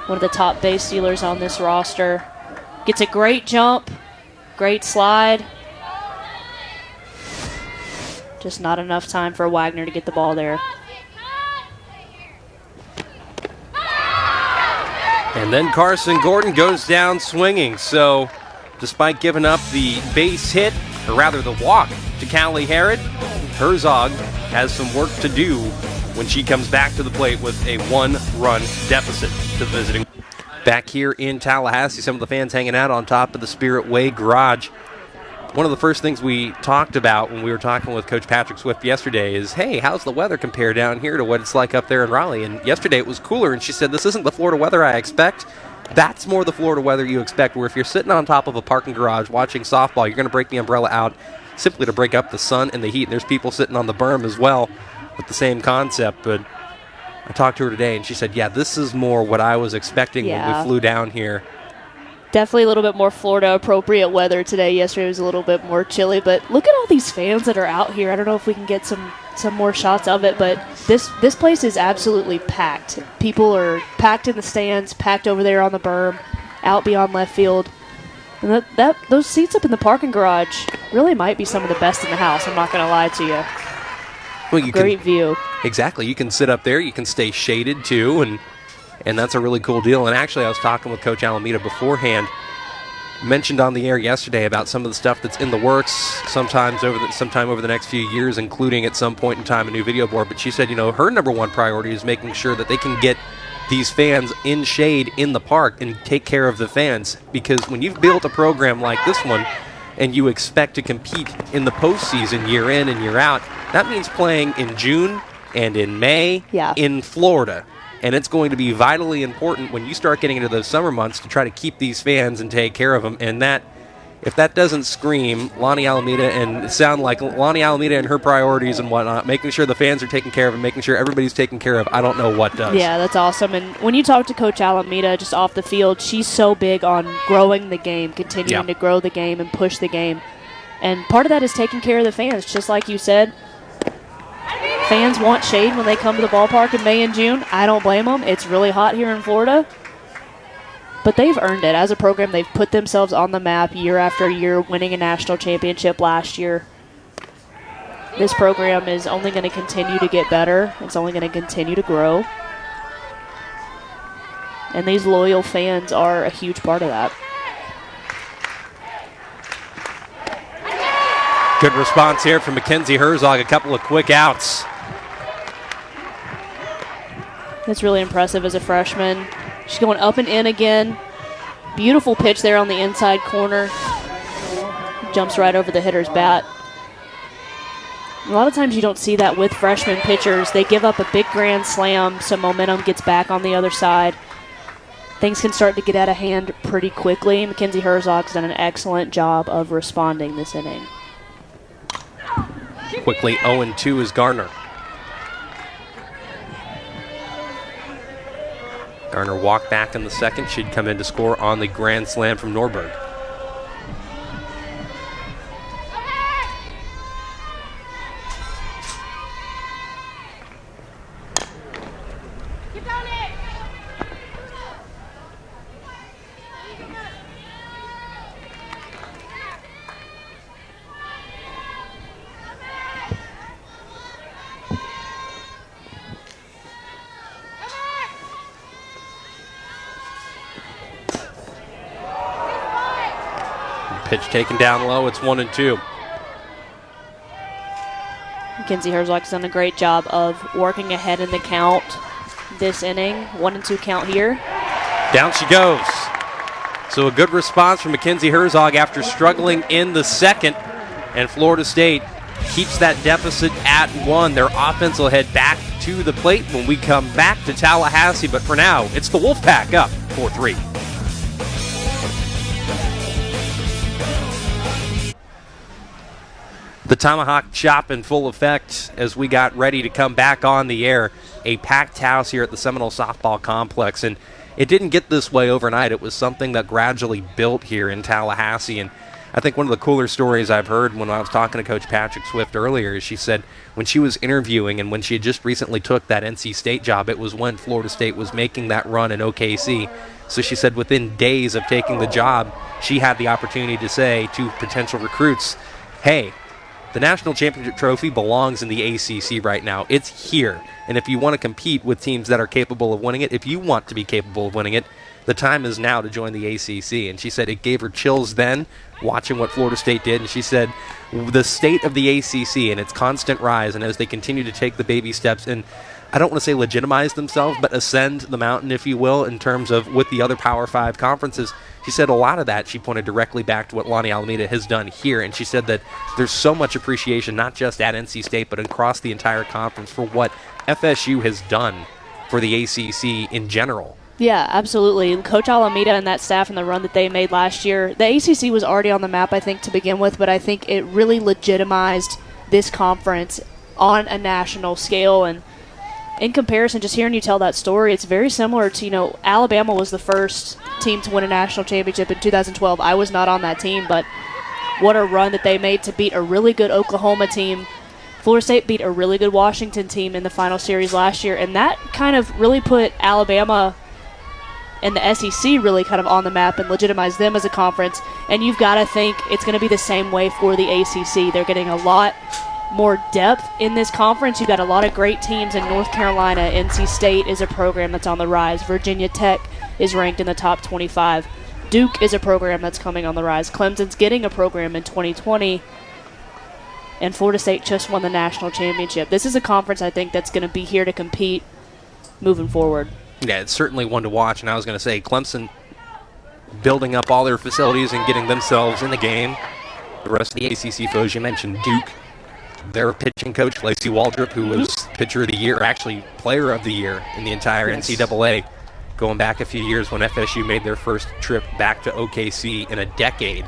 One of the top base stealers on this roster. Gets a great jump, great slide. Just not enough time for Wagner to get the ball there. And then Carson Gordon goes down swinging. So despite giving up the base hit, or rather the walk, to Callie Herzog has some work to do when she comes back to the plate with a 1-run deficit to the visiting. Back here in Tallahassee, some of the fans hanging out on top of the Spirit Way garage. One of the first things we talked about when we were talking with Coach Patrick Swift yesterday is, hey, how's the weather compare down here to what it's like up there in Raleigh? And yesterday it was cooler, and she said, this isn't the Florida weather I expect. That's more the Florida weather you expect, where if you're sitting on top of a parking garage watching softball, you're going to break the umbrella out simply to break up the sun and the heat. And there's people sitting on the berm as well with the same concept. But I talked to her today, and she said, yeah, this is more what I was expecting when we flew down here. Definitely a little bit more Florida-appropriate weather today. Yesterday was a little bit more chilly, but look at all these fans that are out here. I don't know if we can get some more shots of it, but this place is absolutely packed. People are packed in the stands, packed over there on the berm, out beyond left field. And those seats up in the parking garage really might be some of the best in the house. I'm not going to lie to you. Well, Great view. Exactly. You can sit up there. You can stay shaded, too, and that's a really cool deal. And actually, I was talking with Coach Alameda beforehand, mentioned on the air yesterday about some of the stuff that's in the works sometime over the next few years, including at some point in time a new video board. But she said, her number one priority is making sure that they can get these fans in shade in the park and take care of the fans. Because when you've built a program like this one and you expect to compete in the postseason year in and year out, that means playing in June and in May in Florida. And it's going to be vitally important when you start getting into those summer months to try to keep these fans and take care of them. And if that doesn't scream Lonnie Alameda and sound like Lonnie Alameda and her priorities and whatnot, making sure the fans are taken care of and making sure everybody's taken care of, I don't know what does. Yeah, that's awesome. And when you talk to Coach Alameda just off the field, she's so big on growing the game, continuing to grow the game and push the game. And part of that is taking care of the fans, just like you said. Fans want shade when they come to the ballpark in May and June. I don't blame them. It's really hot here in Florida. But they've earned it. As a program, they've put themselves on the map year after year, winning a national championship last year. This program is only going to continue to get better. It's only going to continue to grow. And these loyal fans are a huge part of that. Good response here from Kensi Herzog. A couple of quick outs. That's really impressive as a freshman. She's going up and in again. Beautiful pitch there on the inside corner. Jumps right over the hitter's bat. A lot of times you don't see that with freshman pitchers. They give up a big grand slam, so momentum gets back on the other side. Things can start to get out of hand pretty quickly. Kensi Herzog's done an excellent job of responding this inning. Quickly 0-2 is Garner. Garner walked back in the second. She'd come in to score on the grand slam from Norberg. Pitch taken down low. It's 1-2. Kensi Herzog's done a great job of working ahead in the count this inning. 1-2 count here. Down she goes. So a good response from Kensi Herzog after struggling in the second. And Florida State keeps that deficit at 1. Their offense will head back to the plate when we come back to Tallahassee. But for now, it's the Wolfpack up 4-3. The tomahawk chop in full effect as we got ready to come back on the air. A packed house here at the Seminole softball complex. And it didn't get this way overnight. It was something that gradually built here in Tallahassee. And I think one of the cooler stories I've heard when I was talking to Coach Patrick Swift earlier is she said when she was interviewing and when she had just recently took that NC State job, it was when Florida State was making that run in OKC. So she said within days of taking the job, she had the opportunity to say to potential recruits, hey, the national championship trophy belongs in the ACC right now. It's here. And if you want to compete with teams that are capable of winning it, if you want to be capable of winning it, the time is now to join the ACC. And she said it gave her chills then watching what Florida State did. And she said the state of the ACC and its constant rise, and as they continue to take the baby steps and I don't want to say legitimize themselves, but ascend the mountain, if you will, in terms of with the other Power 5 conferences. She said a lot of that, she pointed directly back to what Lonnie Alameda has done here, and she said that there's so much appreciation, not just at NC State, but across the entire conference for what FSU has done for the ACC in general. Yeah, absolutely. Coach Alameda and that staff and the run that they made last year, the ACC was already on the map, I think, to begin with, but I think it really legitimized this conference on a national scale. And in comparison, just hearing you tell that story, it's very similar to, Alabama was the first team to win a national championship in 2012. I was not on that team, but what a run that they made to beat a really good Oklahoma team. Florida State beat a really good Washington team in the final series last year, and that kind of really put Alabama and the SEC really kind of on the map and legitimized them as a conference. And you've got to think it's going to be the same way for the ACC. They're getting a lot more depth in this conference. You've got a lot of great teams in North Carolina. NC State is a program that's on the rise. Virginia Tech is ranked in the top 25. Duke is a program that's coming on the rise. Clemson's getting a program in 2020. And Florida State just won the national championship. This is a conference, I think, that's going to be here to compete moving forward. Yeah, it's certainly one to watch. And I was going to say, Clemson building up all their facilities and getting themselves in the game. The rest of the ACC foes, you mentioned Duke. Their pitching coach, Lacey Waldrop, who was pitcher of the year, actually player of the year in the entire NCAA, going back a few years when FSU made their first trip back to OKC in a decade.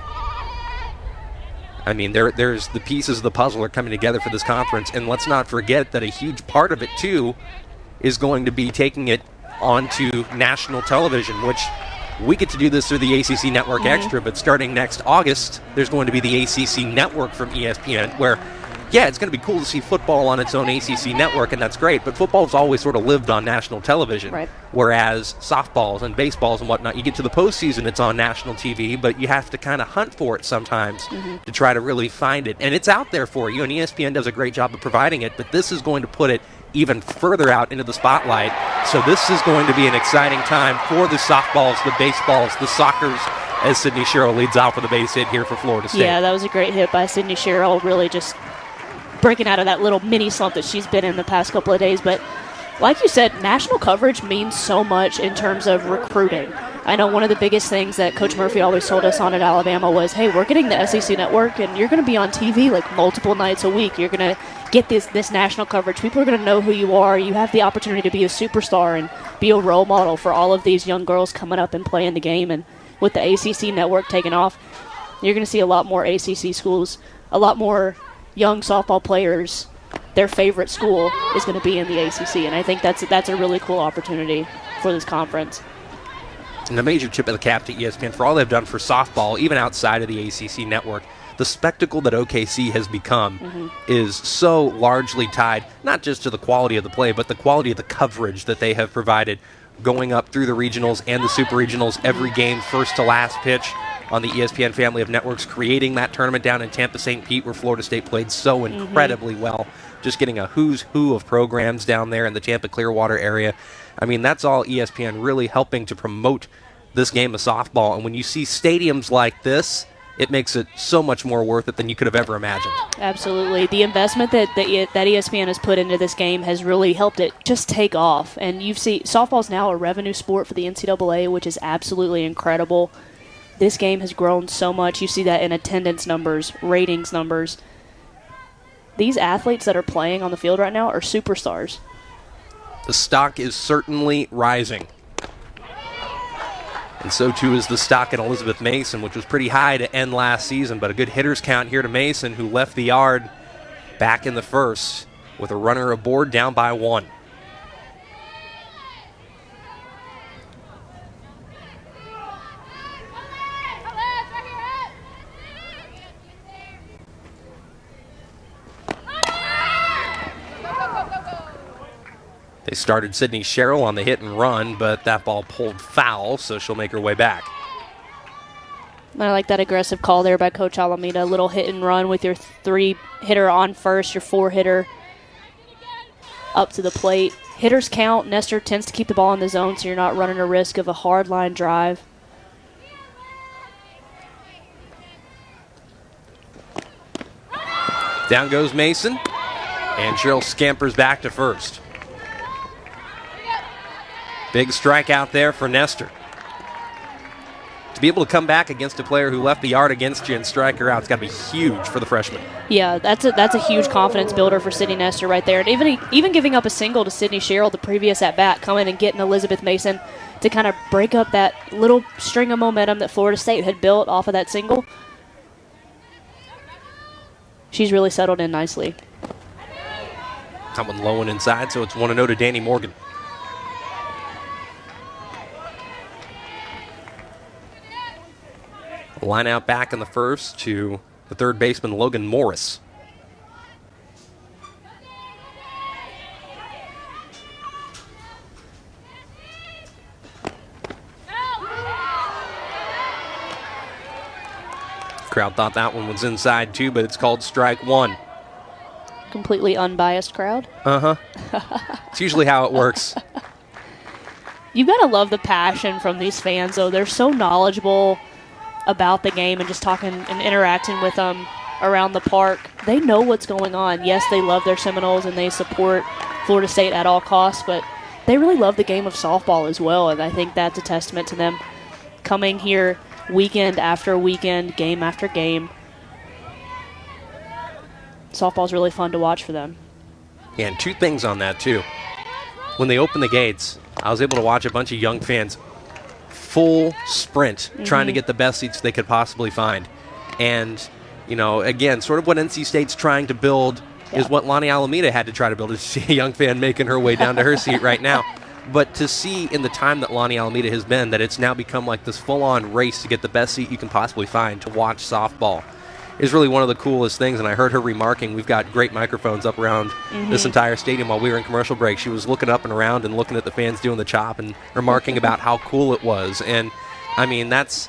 I mean, there's the pieces of the puzzle are coming together for this conference, and let's not forget that a huge part of it, too, is going to be taking it onto national television, which we get to do this through the ACC Network Extra, but starting next August, there's going to be the ACC Network from ESPN, where yeah, it's going to be cool to see football on its own ACC network, and that's great, but football's always sort of lived on national television, right. Whereas softballs and baseballs and whatnot, you get to the postseason, it's on national TV, but you have to kind of hunt for it sometimes to try to really find it, and it's out there for you, and ESPN does a great job of providing it, but this is going to put it even further out into the spotlight, so this is going to be an exciting time for the softballs, the baseballs, the soccers, as Sydney Sherrill leads out for the base hit here for Florida State. Yeah, that was a great hit by Sydney Sherrill, really just breaking out of that little mini slump that she's been in the past couple of days. But like you said, national coverage means so much in terms of recruiting. I know one of the biggest things that Coach Murphy always told us on at Alabama was, hey, we're getting the SEC network, and you're going to be on TV like multiple nights a week. You're going to get this national coverage. People are going to know who you are. You have the opportunity to be a superstar and be a role model for all of these young girls coming up and playing the game. And with the ACC network taking off, you're going to see a lot more ACC schools, a lot more young softball players. Their favorite school is going to be in the ACC, and I think that's a really cool opportunity for this conference. And a major tip of the cap to ESPN for all they've done for softball, even outside of the ACC network. The spectacle that OKC has become is so largely tied not just to the quality of the play, but the quality of the coverage that they have provided, going up through the regionals and the super regionals, every game first to last pitch on the ESPN family of networks, creating that tournament down in Tampa St. Pete where Florida State played so incredibly well, just getting a who's who of programs down there in the Tampa Clearwater area. I mean, that's all ESPN really helping to promote this game of softball, and when you see stadiums like this, it makes it so much more worth it than you could have ever imagined. Absolutely. The investment that ESPN has put into this game has really helped it just take off, and you see softball's now a revenue sport for the NCAA, which is absolutely incredible. This game has grown so much. You see that in attendance numbers, ratings numbers. These athletes that are playing on the field right now are superstars. The stock is certainly rising. And so too is the stock in Elizabeth Mason, which was pretty high to end last season, but a good hitters count here to Mason, who left the yard back in the first with a runner aboard, down by 1. They started Sydney Sherrill on the hit and run, but that ball pulled foul, so she'll make her way back. I like that aggressive call there by Coach Alameda. A little hit and run with your 3-hitter on first, your 4-hitter up to the plate. Hitters count. Nestor tends to keep the ball in the zone, so you're not running a risk of a hard line drive. Down goes Mason, and Sherrill scampers back to first. Big strikeout there for Nestor. To be able to come back against a player who left the yard against you and strike her out, it's got to be huge for the freshman. Yeah, that's a huge confidence builder for Sidney Nestor right there. And even giving up a single to Sydney Sherrill the previous at-bat, coming and getting Elizabeth Mason to kind of break up that little string of momentum that Florida State had built off of that single. She's really settled in nicely. Coming low and inside, so it's 1-0 to Danny Morgan. Line out back in the first to the third baseman, Logan Morris. Crowd thought that one was inside too, but it's called strike one. Completely unbiased crowd. It's usually how it works. You got to love the passion from these fans, though. They're so knowledgeable about the game and just talking and interacting with them around the park. They know what's going on. Yes, they love their Seminoles and they support Florida State at all costs, but they really love the game of softball as well, and I think that's a testament to them coming here weekend after weekend, game after game. Softball's really fun to watch for them. Yeah, and two things on that, too. When they opened the gates, I was able to watch a bunch of young fans full sprint, trying to get the best seats they could possibly find. And, you know, again, sort of what NC State's trying to build is what Lonnie Alameda had to try to build. To see a young fan making her way down to her seat right now. But to see in the time that Lonnie Alameda has been that it's now become like this full-on race to get the best seat you can possibly find to watch softball is really one of the coolest things. And I heard her remarking, we've got great microphones up around this entire stadium while we were in commercial break. She was looking up and around and looking at the fans doing the chop and remarking about how cool it was. And, I mean, it's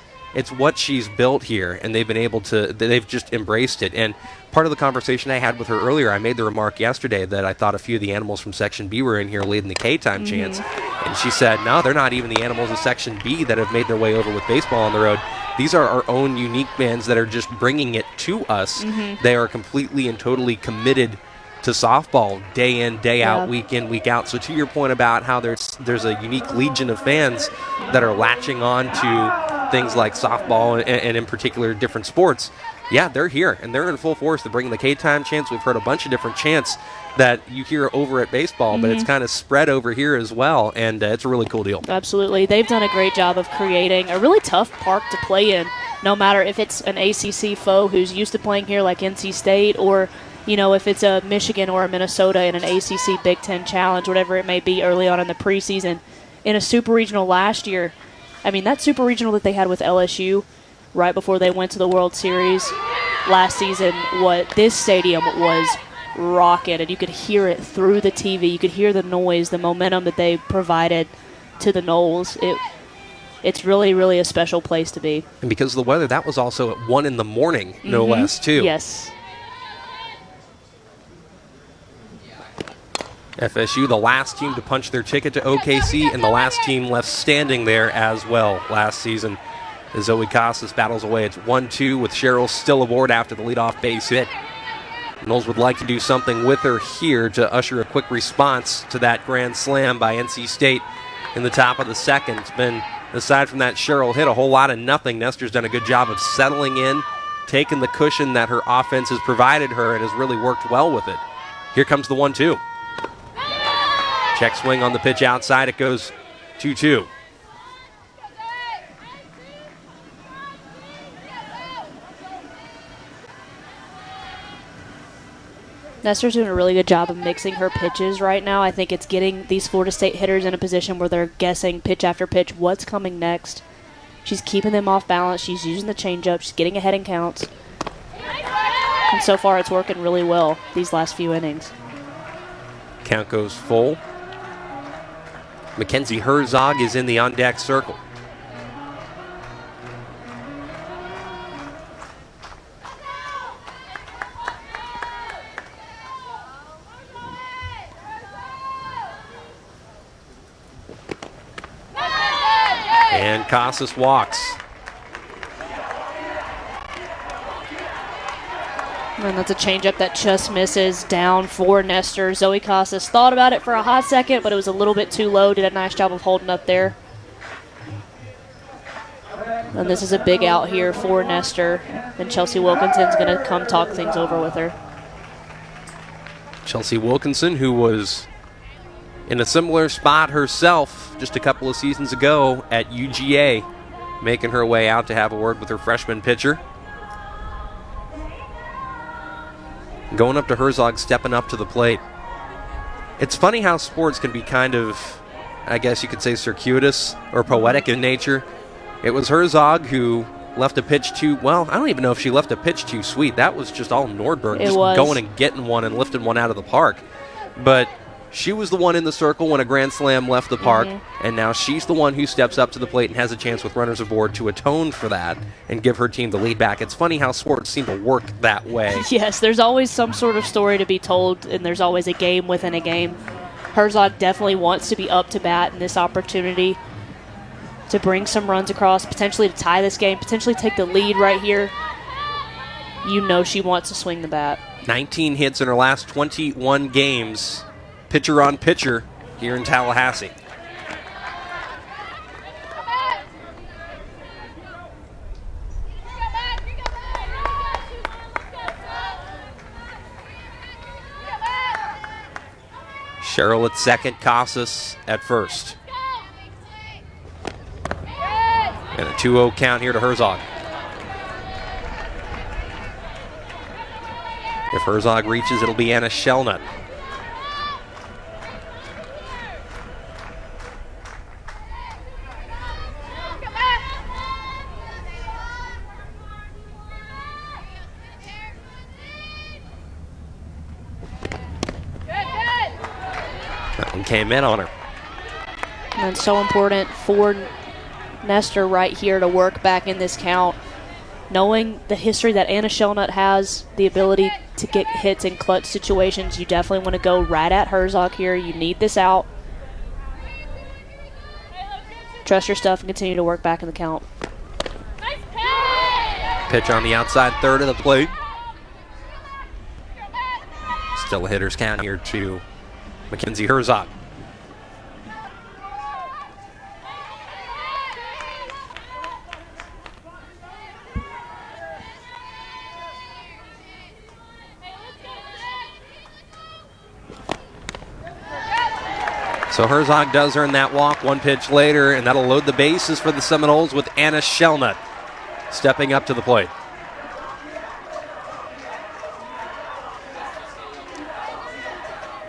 what she's built here, and they've been able to, they've just embraced it. And part of the conversation I had with her earlier, I made the remark yesterday that I thought a few of the animals from Section B were in here leading the K-time chants. And she said, no, they're not even the animals of Section B that have made their way over with baseball on the road. These are our own unique bands that are just bringing it to us. They are completely and totally committed to softball day in, day out, week in, week out. So to your point about how there's a unique legion of fans that are latching on to things like softball and in particular different sports, yeah, they're here and they're in full force. They're bringing the K-time chants. We've heard a bunch of different chants that you hear over at baseball, but it's kind of spread over here as well, and it's a really cool deal. Absolutely. They've done a great job of creating a really tough park to play in, no matter if it's an ACC foe who's used to playing here like NC State, or, you know, if it's a Michigan or a Minnesota in an ACC Big Ten Challenge, whatever it may be early on in the preseason. In a super regional last year, I mean, that super regional that they had with LSU right before they went to the World Series last season, this stadium was rocking, and you could hear it through the TV. You could hear the noise, the momentum that they provided to the Noles. It's really, really a special place to be. And because of the weather, that was also at 1 in the morning, no less, too. Yes. FSU, the last team to punch their ticket to OKC, and the last team left standing there as well last season. As Zoe Casas battles away. It's 1-2 with Sherrill still aboard after the leadoff base hit. Knowles would like to do something with her here to usher a quick response to that grand slam by NC State in the top of the second. It's been, aside from that Sherrill hit, a whole lot of nothing. Nestor's done a good job of settling in, taking the cushion that her offense has provided her, and has really worked well with it. Here comes the 1-2. Check swing on the pitch outside. It goes 2-2. Nestor's doing a really good job of mixing her pitches right now. I think it's getting these Florida State hitters in a position where they're guessing pitch after pitch what's coming next. She's keeping them off balance. She's using the changeup. She's getting ahead in counts. And so far it's working really well these last few innings. Count goes full. Kensi Herzog is in the on-deck circle. Casas walks. And that's a changeup that just misses down for Nestor. Zoe Casas thought about it for a hot second, but it was a little bit too low. Did a nice job of holding up there. And this is a big out here for Nestor. And Chelsea Wilkinson's going to come talk things over with her. Chelsea Wilkinson, who was in a similar spot herself just a couple of seasons ago at UGA, making her way out to have a word with her freshman pitcher. Going up to Herzog, stepping up to the plate. It's funny how sports can be kind of, I guess you could say, circuitous or poetic in nature. It was Herzog who left a pitch too, well, I don't even know if she left a pitch too sweet. That was just all Nordberg, just going and getting one and lifting one out of the park. But she was the one in the circle when a grand slam left the park, and now she's the one who steps up to the plate and has a chance with runners aboard to atone for that and give her team the lead back. It's funny how sports seem to work that way. Yes, there's always some sort of story to be told, and there's always a game within a game. Herzog definitely wants to be up to bat in this opportunity to bring some runs across, potentially to tie this game, potentially take the lead right here. You know she wants to swing the bat. 19 hits in her last 21 games. Pitcher on pitcher here in Tallahassee. Sherrill at second, Casas at first. And a 2-0 count here to Herzog. If Herzog reaches, it'll be Anna Shellnut. Came in on her. And it's so important for Nestor right here to work back in this count. Knowing the history that Anna Shellnut has, the ability to get hits in clutch situations, you definitely want to go right at Herzog here. You need this out. Trust your stuff and continue to work back in the count. Pitch on the outside third of the plate. Still a hitter's count here to Kensi Herzog. So Herzog does earn that walk one pitch later, and that'll load the bases for the Seminoles with Anna Shellnut stepping up to the plate.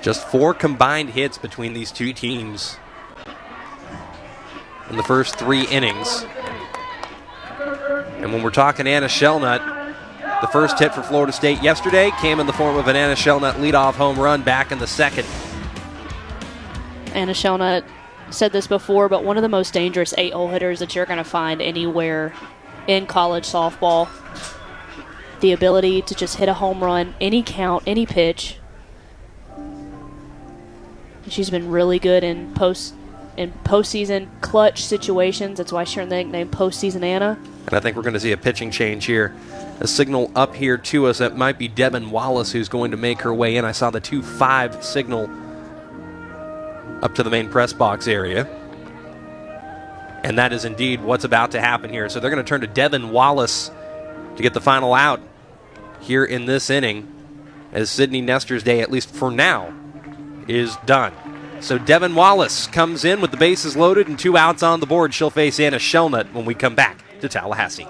Just 4 combined hits between these two teams in the first 3 innings. And when we're talking Anna Shellnut, the first hit for Florida State yesterday came in the form of an Anna Shellnut leadoff home run back in the second. Anna Shellnut said this before, but one of the most dangerous 8-hole hitters that you're going to find anywhere in college softball. The ability to just hit a home run, any count, any pitch. She's been really good in postseason clutch situations. That's why she earned the nickname Postseason Anna. And I think we're going to see a pitching change here. A signal up here to us. That might be Devon Wallace who's going to make her way in. I saw the 2-5 signal up to the main press box area. And that is indeed what's about to happen here. So they're going to turn to Devon Wallace to get the final out here in this inning, as Sidney Nestor's day, at least for now, is done. So Devon Wallace comes in with the bases loaded and 2 outs on the board. She'll face Anna Shellnut when we come back to Tallahassee.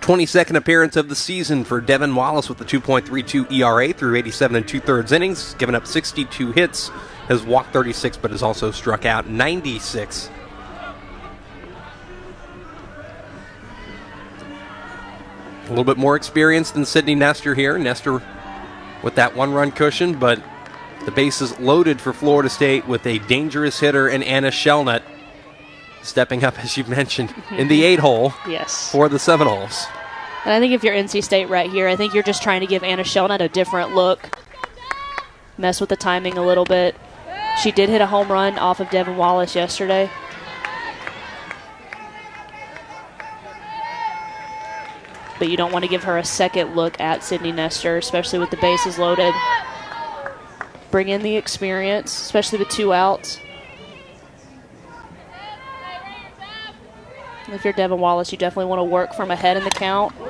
22nd appearance of the season for Devon Wallace with the 2.32 ERA through 87 2/3 innings, given up 62 hits, has walked 36, but has also struck out 96. A little bit more experience than Sidney Nestor here. Nestor with that one-run cushion, but the bases loaded for Florida State with a dangerous hitter in Anna Shelnut stepping up, as you mentioned, in the 8-hole Yes. for the Seminoles. And I think if you're NC State right here, I think you're just trying to give Anna Shelnut a different look. Mess with the timing a little bit. She did hit a home run off of Devon Wallace yesterday. But you don't want to give her a second look at Sidney Nestor, especially with the bases loaded. Bring in the experience, especially with 2 outs. If you're Devon Wallace, you definitely want to work from ahead in the count. You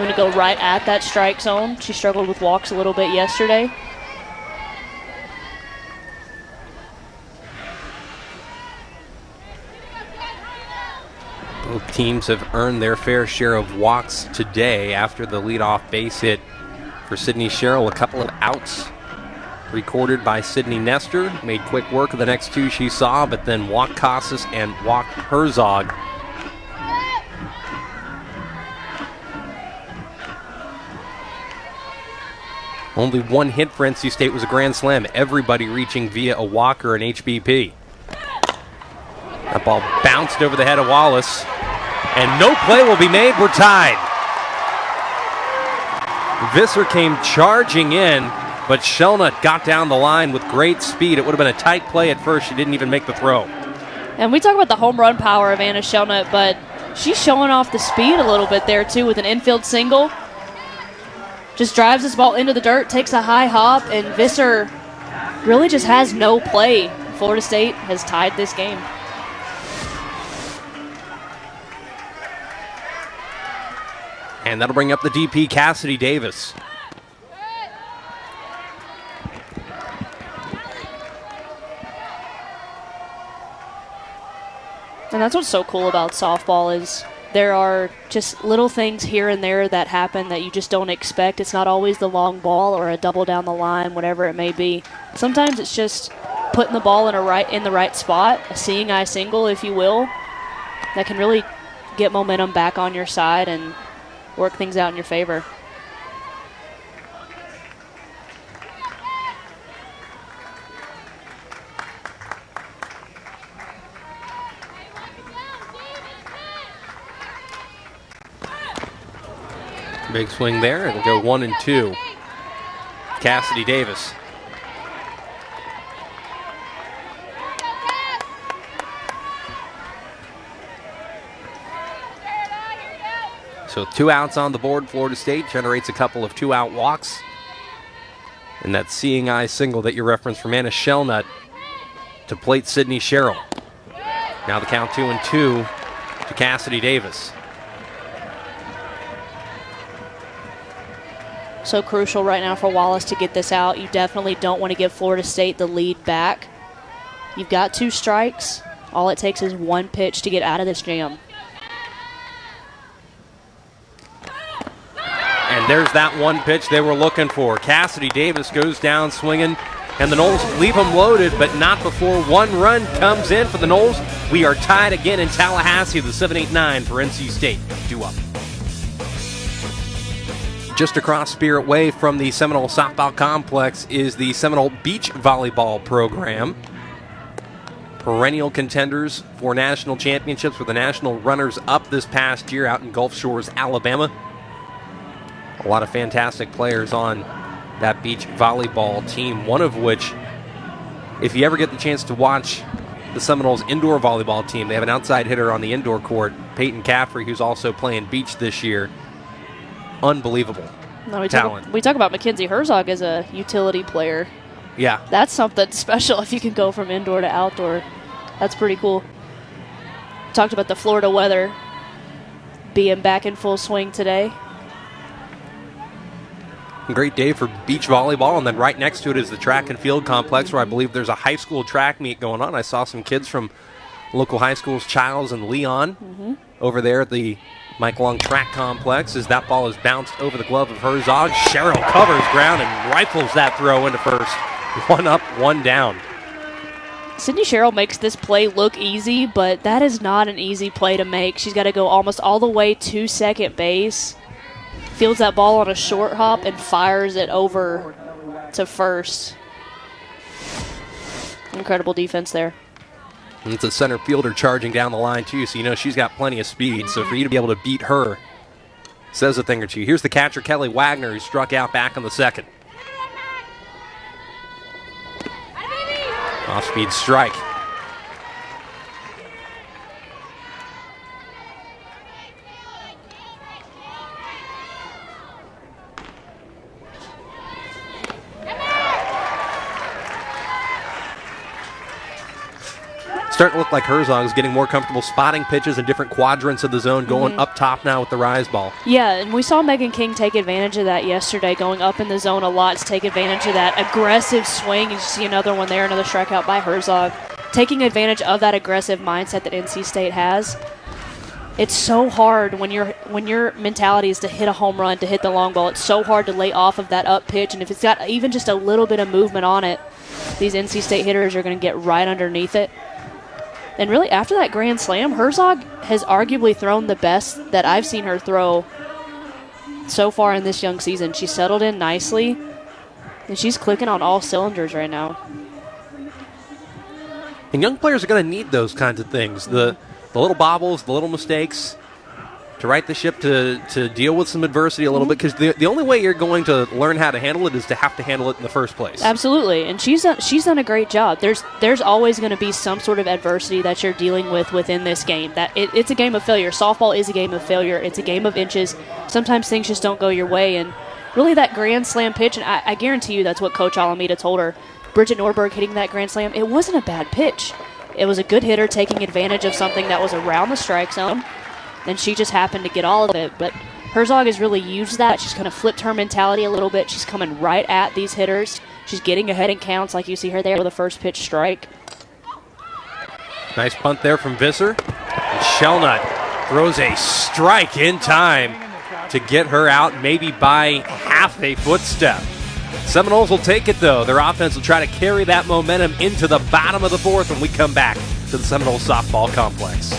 want to go right at that strike zone. She struggled with walks a little bit yesterday. Both teams have earned their fair share of walks today after the leadoff base hit for Sydney Sherrill. A couple of outs recorded by Sydney Nestor. Made quick work of the next 2 she saw, but then walked Casas and walked Herzog. Only 1 hit for NC State was a grand slam. Everybody reaching via a walker and HBP. That ball bounced over the head of Wallace, and no play will be made. We're tied. Visser came charging in, but Shelnut got down the line with great speed. It would have been a tight play at first. She didn't even make the throw. And we talk about the home run power of Anna Shelnut, but she's showing off the speed a little bit there, too, with an infield single. Just drives this ball into the dirt, takes a high hop, and Visser really just has no play. Florida State has tied this game. And that'll bring up the DP, Cassidy Davis. And that's what's so cool about softball is there are just little things here and there that happen that you just don't expect. It's not always the long ball or a double down the line, whatever it may be. Sometimes it's just putting the ball in the right spot, a seeing eye single, if you will, that can really get momentum back on your side and work things out in your favor. Big swing there. It'll go 1-2. Cassidy Davis. So 2 outs on the board. Florida State generates a couple of 2-out walks. And that seeing eye single that you referenced from Anna Shelnut to plate Sydney Sherrill. Now the count 2-2 to Cassidy Davis. So crucial right now for Wallace to get this out. You definitely don't want to give Florida State the lead back. You've got 2 strikes. All it takes is 1 pitch to get out of this jam. And there's that 1 pitch they were looking for. Cassidy Davis goes down swinging, and the Noles leave him loaded, but not before 1 run comes in for the Noles. We are tied again in Tallahassee, the 7-8-9 for NC State. 2 up. Just across Spirit Way from the Seminole Softball Complex is the Seminole Beach Volleyball Program. Perennial contenders for national championships, with the national runners-up this past year out in Gulf Shores, Alabama. A lot of fantastic players on that beach volleyball team, one of which, if you ever get the chance to watch the Seminoles indoor volleyball team, they have an outside hitter on the indoor court, Peyton Caffrey, who's also playing beach this year. Unbelievable talent. We talk about Kensi Herzog as a utility player. Yeah. That's something special if you can go from indoor to outdoor. That's pretty cool. Talked about the Florida weather being back in full swing today. Great day for beach volleyball, and then right next to it is the track and field complex, where I believe there's a high school track meet going on. I saw some kids from local high schools, Childs and Leon, over there at the Mike Long Track Complex as that ball is bounced over the glove of Herzog. Sherrill covers ground and rifles that throw into first. 1 up, 1 down. Sidney Sherrill makes this play look easy, but that is not an easy play to make. She's got to go almost all the way to second base, fields that ball on a short hop, and fires it over to first. Incredible defense there. And it's a center fielder charging down the line, too, so you know she's got plenty of speed. So for you to be able to beat her says a thing or two. Here's the catcher, Kelly Wagner, who struck out back in the second. Off-speed strike. Starting to look like Herzog's getting more comfortable spotting pitches in different quadrants of the zone, going up top now with the rise ball. Yeah, and we saw Megan King take advantage of that yesterday, going up in the zone a lot to take advantage of that aggressive swing. And you see another one there, another strikeout by Herzog. Taking advantage of that aggressive mindset that NC State has. It's so hard when your mentality is to hit a home run, to hit the long ball. It's so hard to lay off of that up pitch, and if it's got even just a little bit of movement on it, these NC State hitters are going to get right underneath it. And really, after that grand slam, Herzog has arguably thrown the best that I've seen her throw so far in this young season. She settled in nicely, and she's clicking on all cylinders right now. And young players are going to need those kinds of things. The little bobbles, the little mistakes, to right the ship, to deal with some adversity a little bit, because the only way you're going to learn how to handle it is to have to handle it in the first place. Absolutely, and she's done a great job. There's always going to be some sort of adversity that you're dealing with within this game. That it's a game of failure. Softball is a game of failure. It's a game of inches. Sometimes things just don't go your way, and really that grand slam pitch, and I guarantee you that's what Coach Alameda told her. Brigitte Norfolk hitting that grand slam, it wasn't a bad pitch. It was a good hitter taking advantage of something that was around the strike zone. And she just happened to get all of it. But Herzog has really used that. She's kind of flipped her mentality a little bit. She's coming right at these hitters. She's getting ahead in counts like you see her there with a first pitch strike. Nice punt there from Visser. And Shellnut throws a strike in time to get her out, maybe by half a footstep. Seminoles will take it, though. Their offense will try to carry that momentum into the bottom of the fourth when we come back to the Seminole softball complex.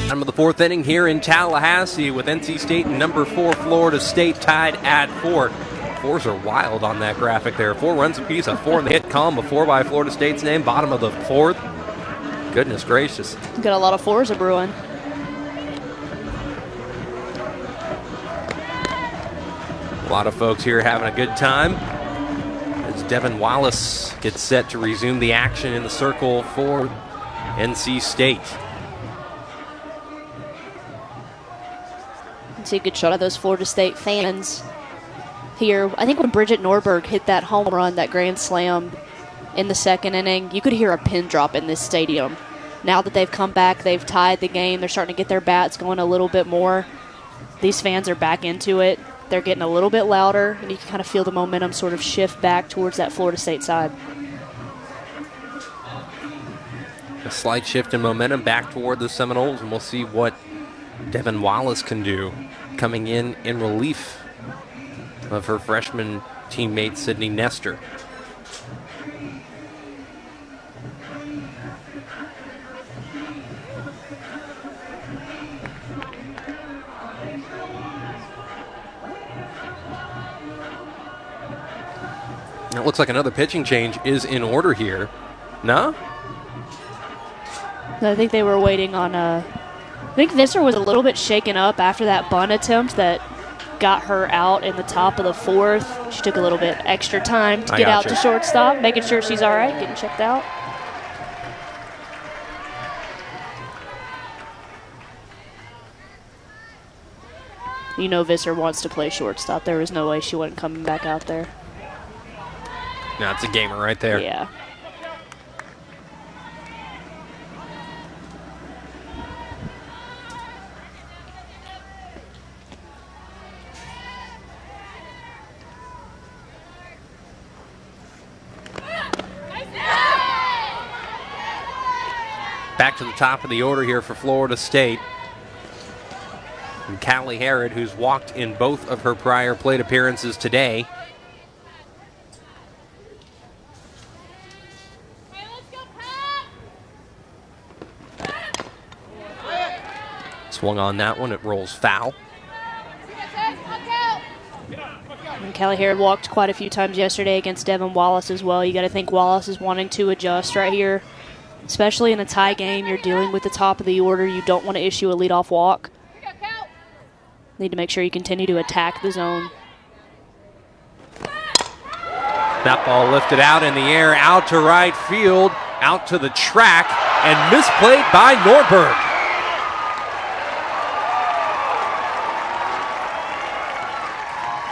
Bottom of the fourth inning here in Tallahassee with NC State and number 4 Florida State tied at 4. Fours are wild on that graphic there. 4 runs apiece, a 4 in the hit column, a 4 by Florida State's name, bottom of the fourth. Goodness gracious. Got a lot of fours of brewing. A lot of folks here having a good time as Devon Wallace gets set to resume the action in the circle for NC State. See a good shot of those Florida State fans here. I think when Brigitte Norfolk hit that home run, that grand slam in the second inning, you could hear a pin drop in this stadium. Now that they've come back, they've tied the game, they're starting to get their bats going a little bit more. These fans are back into it. They're getting a little bit louder, and you can kind of feel the momentum sort of shift back towards that Florida State side. A slight shift in momentum back toward the Seminoles, and we'll see what Devon Wallace can do coming in relief of her freshman teammate Sidney Nestor. It looks like another pitching change is in order here. No? I think they were waiting on I think Visser was a little bit shaken up after that bunt attempt that got her out in the top of the fourth. She took a little bit extra time to get out to shortstop, making sure she's all right, getting checked out. You know Visser wants to play shortstop. There was no way she wasn't coming back out there. No, it's a gamer right there. Yeah. Back to the top of the order here for Florida State. And Callie Herod, who's walked in both of her prior plate appearances today. Hey, let's go, Pat! Swung on that one, it rolls foul. And Callie Herod walked quite a few times yesterday against Devon Wallace as well. You got to think Wallace is wanting to adjust right here, especially in a tie game. You're dealing with the top of the order. You don't want to issue a leadoff walk. Need to make sure you continue to attack the zone. That ball lifted out in the air, out to right field, out to the track, and misplayed by Norberg.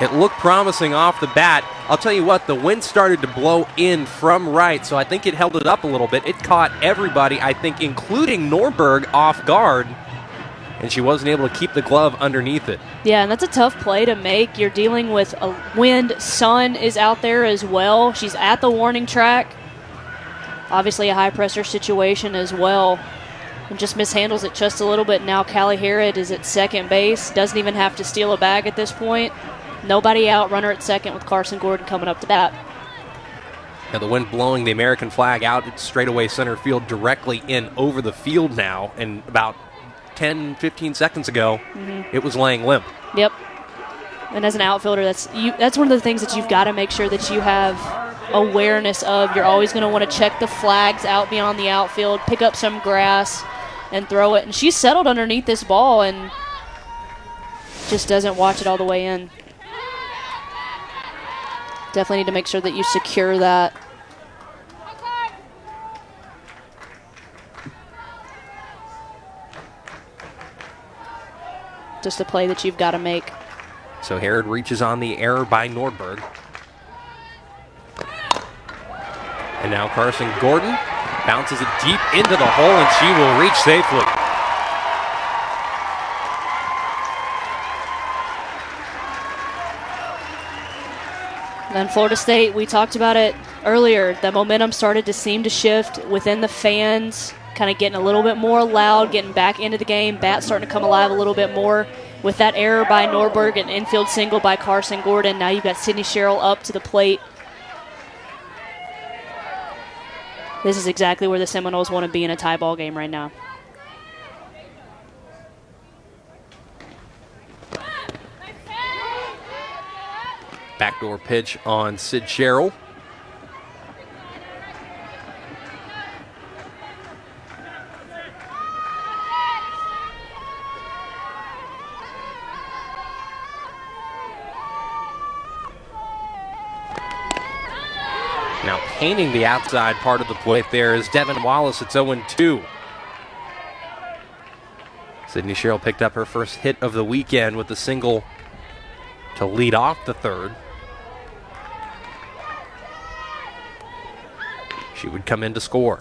It looked promising off the bat. I'll tell you what, the wind started to blow in from right, so I think it held it up a little bit. It caught everybody, I think, including Norberg, off guard, and she wasn't able to keep the glove underneath it. Yeah, and that's a tough play to make. You're dealing with a wind. Sun is out there as well. She's at the warning track. Obviously a high-pressure situation as well. And just mishandles it just a little bit. Now Callie Herod is at second base. Doesn't even have to steal a bag at this point. Nobody out, runner at second with Carson Gordon coming up to bat. Now the wind blowing the American flag out at straightaway center field directly in over the field now. And about 10, 15 seconds ago, it was laying limp. Yep. And as an outfielder, that's one of the things that you've got to make sure that you have awareness of. You're always going to want to check the flags out beyond the outfield, pick up some grass, and throw it. And she's settled underneath this ball and just doesn't watch it all the way in. Definitely need to make sure that you secure that. Just a play that you've got to make. So Herod reaches on the error by Norberg. And now Carson Gordon bounces it deep into the hole, and she will reach safely. Then Florida State, we talked about it earlier. The momentum started to seem to shift within the fans, kind of getting a little bit more loud, getting back into the game. Bats starting to come alive a little bit more. With that error by Norberg and infield single by Carson Gordon, now you've got Sidney Sherrill up to the plate. This is exactly where the Seminoles want to be in a tie ball game right now. Backdoor pitch on Sid Sherrill. Now painting the outside part of the plate there is Devon Wallace. It's 0-2. Sidney Sherrill picked up her first hit of the weekend with the single to lead off the third. She would come in to score.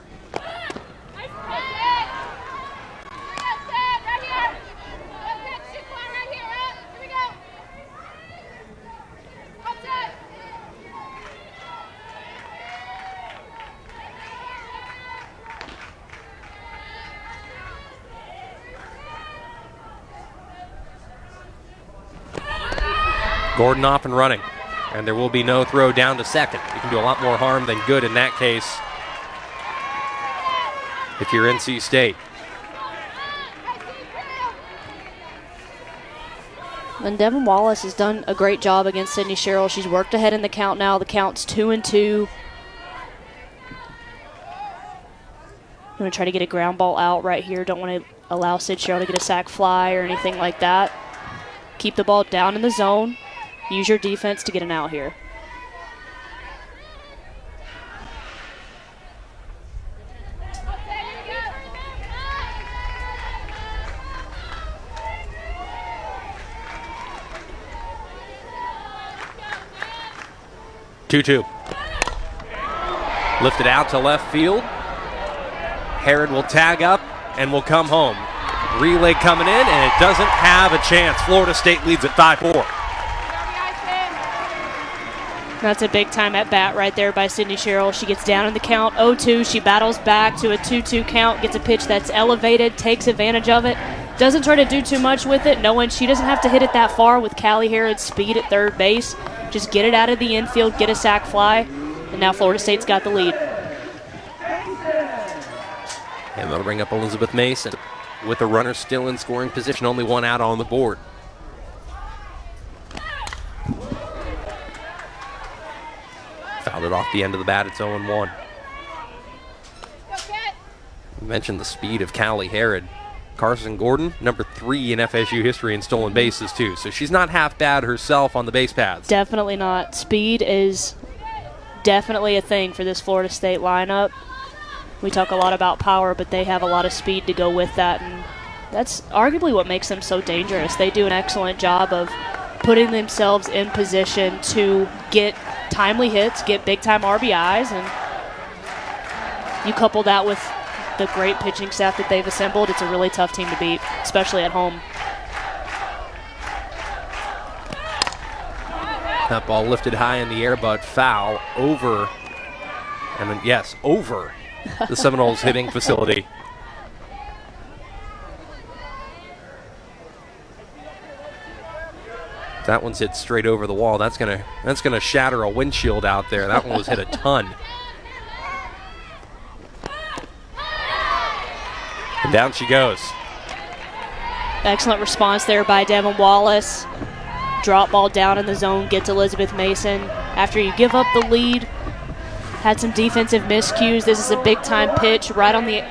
Gordon off and running, and there will be no throw down to second. You can do a lot more harm than good in that case if you're NC State. And Devon Wallace has done a great job against Sidney Sherrill. She's worked ahead in the count now. The count's 2-2. I'm going to try to get a ground ball out right here. Don't want to allow Sid Sherrill to get a sac fly or anything like that. Keep the ball down in the zone. Use your defense to get an out here. Two-two. Lifted out to left field. Herod will tag up and will come home. Relay coming in, and it doesn't have a chance. Florida State leads at 5-4. That's a big time at bat right there by Sidney Sherrill. She gets down in the count, 0-2. She battles back to a 2-2 count, gets a pitch that's elevated, takes advantage of it. doesn't try to do too much with it, knowing she doesn't have to hit it that far with Callie Herod's speed at third base. Just get it out of the infield, get a sac fly, and now Florida State's got the lead. And that'll bring up Elizabeth Mason with the runner still in scoring position, only one out on the board. Fouled it off the end of the bat. It's 0-1. You mentioned the speed of Callie Herod. Carson Gordon, number 3 in FSU history in stolen bases, too. So she's not half bad herself on the base paths. Definitely not. Speed is definitely a thing for this Florida State lineup. We talk a lot about power, but they have a lot of speed to go with that, and that's arguably what makes them so dangerous. They do an excellent job of putting themselves in position to get timely hits, get big-time RBIs, and you couple that with the great pitching staff that they've assembled, it's a really tough team to beat, especially at home. That ball lifted high in the air, but foul over, and then, yes, over the Seminoles hitting facility. That one's hit straight over the wall. That's gonna shatter a windshield out there. That one was hit a ton. And down she goes. Excellent response there by Devon Wallace. Drop ball down in the zone, gets Elizabeth Mason. After you give up the lead, had some defensive miscues. This is a big-time pitch right on the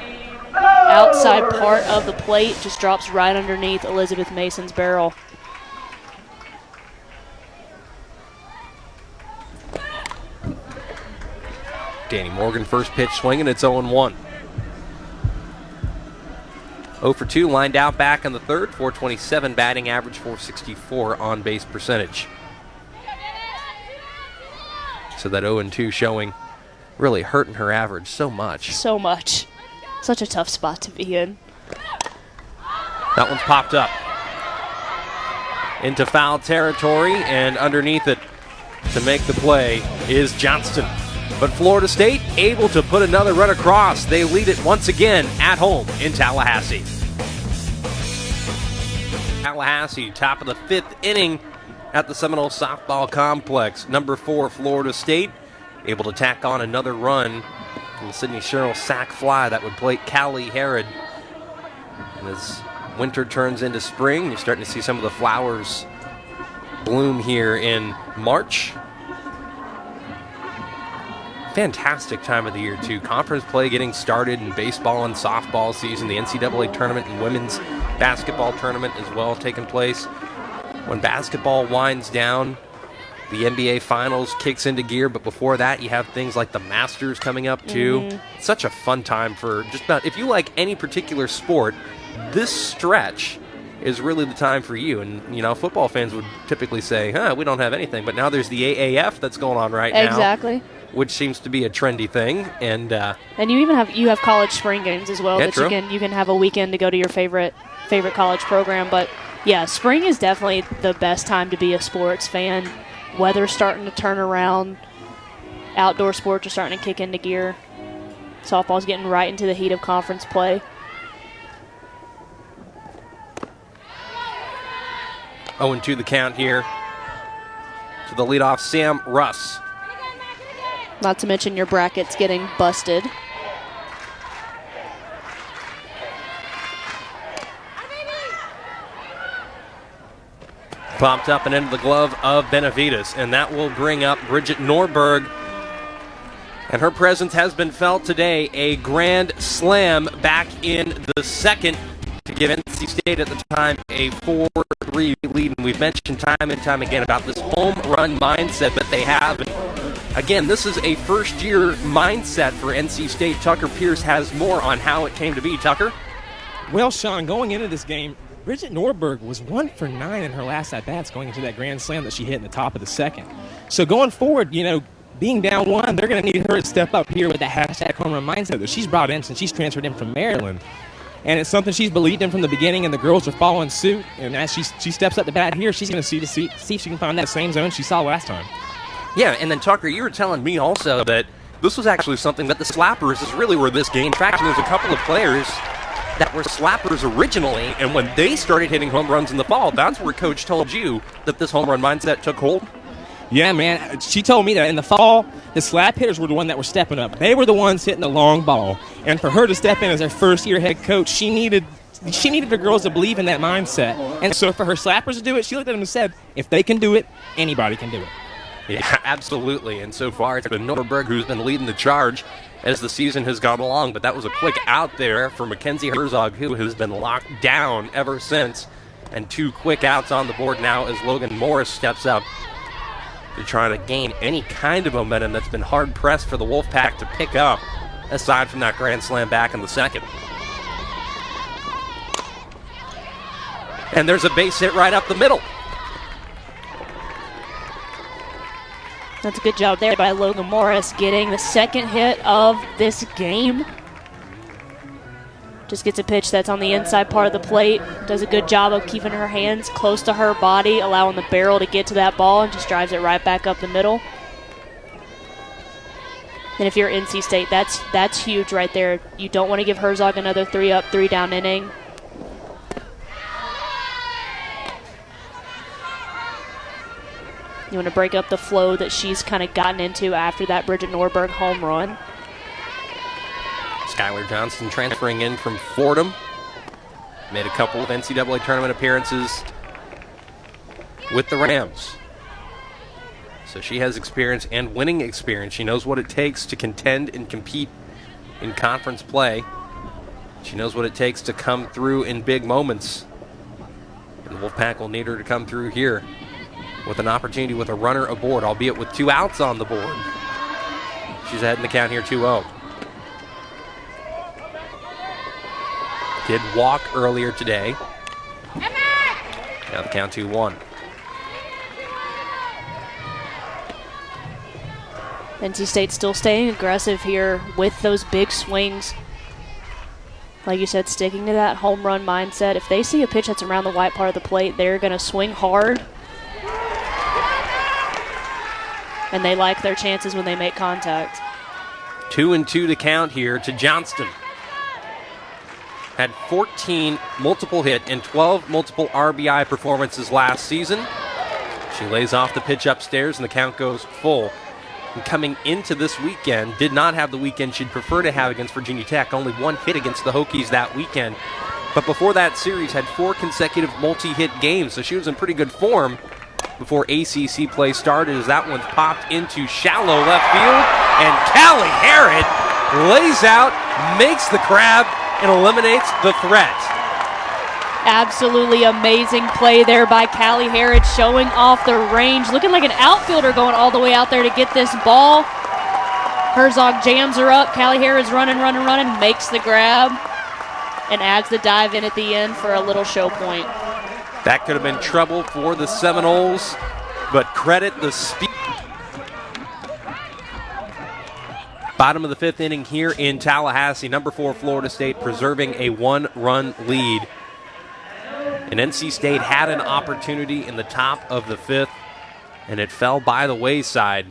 outside part of the plate. Just drops right underneath Elizabeth Mason's barrel. Danny Morgan, first pitch swinging. It's 0-1. 0 for 2, lined out back in the third. 427 batting average, 464 on base percentage. So that 0-2 showing really hurting her average so much. So much. Such a tough spot to be in. That one's popped up into foul territory, and underneath it to make the play is Johnston. But Florida State able to put another run across. They lead it once again at home in Tallahassee. Tallahassee, top of the 5th inning at the Seminole softball complex. Number 4, Florida State, able to tack on another run from the Sidney Sherrill sac fly that would plate Callie Herod. And as winter turns into spring, you're starting to see some of the flowers bloom here in March. Fantastic time of the year, too. Conference play getting started in baseball and softball season. The NCAA tournament and women's basketball tournament as well taking place. When basketball winds down, the NBA Finals kicks into gear, but before that, you have things like the Masters coming up, too. It's such a fun time for just about, if you like any particular sport, this stretch is really the time for you. And, you know, football fans would typically say, we don't have anything. But now there's the AAF that's going on right now. Exactly. Which seems to be a trendy thing, and you even have college spring games as well. Yeah, that true. you can have a weekend to go to your favorite college program. But yeah, spring is definitely the best time to be a sports fan. Weather's starting to turn around. Outdoor sports are starting to kick into gear. Softball's getting right into the heat of conference play. Owen to the count here. To the leadoff, Sam Russ. Not to mention your brackets getting busted. Popped up and into the glove of Benavides, and that will bring up Brigitte Norfolk. And her presence has been felt today. A grand slam back in the second to give NC State at the time a 4-3 lead. And we've mentioned time and time again about this home run mindset that they have. And again, this is a first-year mindset for NC State. Tucker Pierce has more on how it came to be. Tucker? Well, Sean, going into this game, Brigitte Norfolk was 1 for 9 in her last at-bats going into that grand slam that she hit in the top of the second. So going forward, being down 1, they're going to need her to step up here with that hashtag home run mindset that she's brought in since she's transferred in from Maryland. And it's something she's believed in from the beginning, and the girls are following suit. And as she steps up the bat here, she's going to see if she can find that same zone she saw last time. Yeah, and then Tucker, you were telling me also that this was actually something that the slappers is really where this gained traction. There's a couple of players that were slappers originally, and when they started hitting home runs in the fall, that's where Coach told you that this home run mindset took hold? Yeah, man. She told me that in the fall, the slap hitters were the one that were stepping up. They were the ones hitting the long ball. And for her to step in as her first-year head coach, she needed the girls to believe in that mindset. And so for her slappers to do it, she looked at them and said, if they can do it, anybody can do it. Yeah, absolutely. And so far, it's been Norberg who's been leading the charge as the season has gone along. But that was a quick out there for Kensi Herzog, who has been locked down ever since. And 2 quick outs on the board now as Logan Morris steps up to try to gain any kind of momentum that's been hard-pressed for the Wolfpack to pick up, aside from that grand slam back in the second. And there's a base hit right up the middle. That's a good job there by Logan Morris, getting the second hit of this game. Just gets a pitch that's on the inside part of the plate. Does a good job of keeping her hands close to her body, allowing the barrel to get to that ball, and just drives it right back up the middle. And if you're NC State, that's huge right there. You don't want to give Herzog another 3-up, 3-down inning. You want to break up the flow that she's kind of gotten into after that Brigitte Norfolk home run. Skylar Johnston transferring in from Fordham. Made a couple of NCAA tournament appearances with the Rams. So she has experience and winning experience. She knows what it takes to contend and compete in conference play. She knows what it takes to come through in big moments. And the Wolfpack will need her to come through here with an opportunity with a runner aboard, albeit with 2 outs on the board. She's ahead in the count here 2-0. Did walk earlier today. Now the count 2-1. NC State still staying aggressive here with those big swings. Like you said, sticking to that home run mindset. If they see a pitch that's around the white part of the plate, they're going to swing hard. And they like their chances when they make contact. 2-2 to count here to Johnston. Had 14 multiple hit and 12 multiple RBI performances last season. She lays off the pitch upstairs and the count goes full. And coming into this weekend, did not have the weekend she'd prefer to have against Virginia Tech. Only 1 hit against the Hokies that weekend. But before that series, had 4 consecutive multi-hit games, so she was in pretty good form before ACC play started as that one's popped into shallow left field. And Callie Harrod lays out, makes the grab, and eliminates the threat. Absolutely amazing play there by Callie Harrod, showing off the range. Looking like an outfielder going all the way out there to get this ball. Herzog jams her up. Callie Harrod's running, makes the grab, and adds the dive in at the end for a little show point. That could have been trouble for the Seminoles, but credit the speed. Bottom of the 5th inning here in Tallahassee. Number 4 Florida State preserving a 1-run lead. And NC State had an opportunity in the top of the 5th, and it fell by the wayside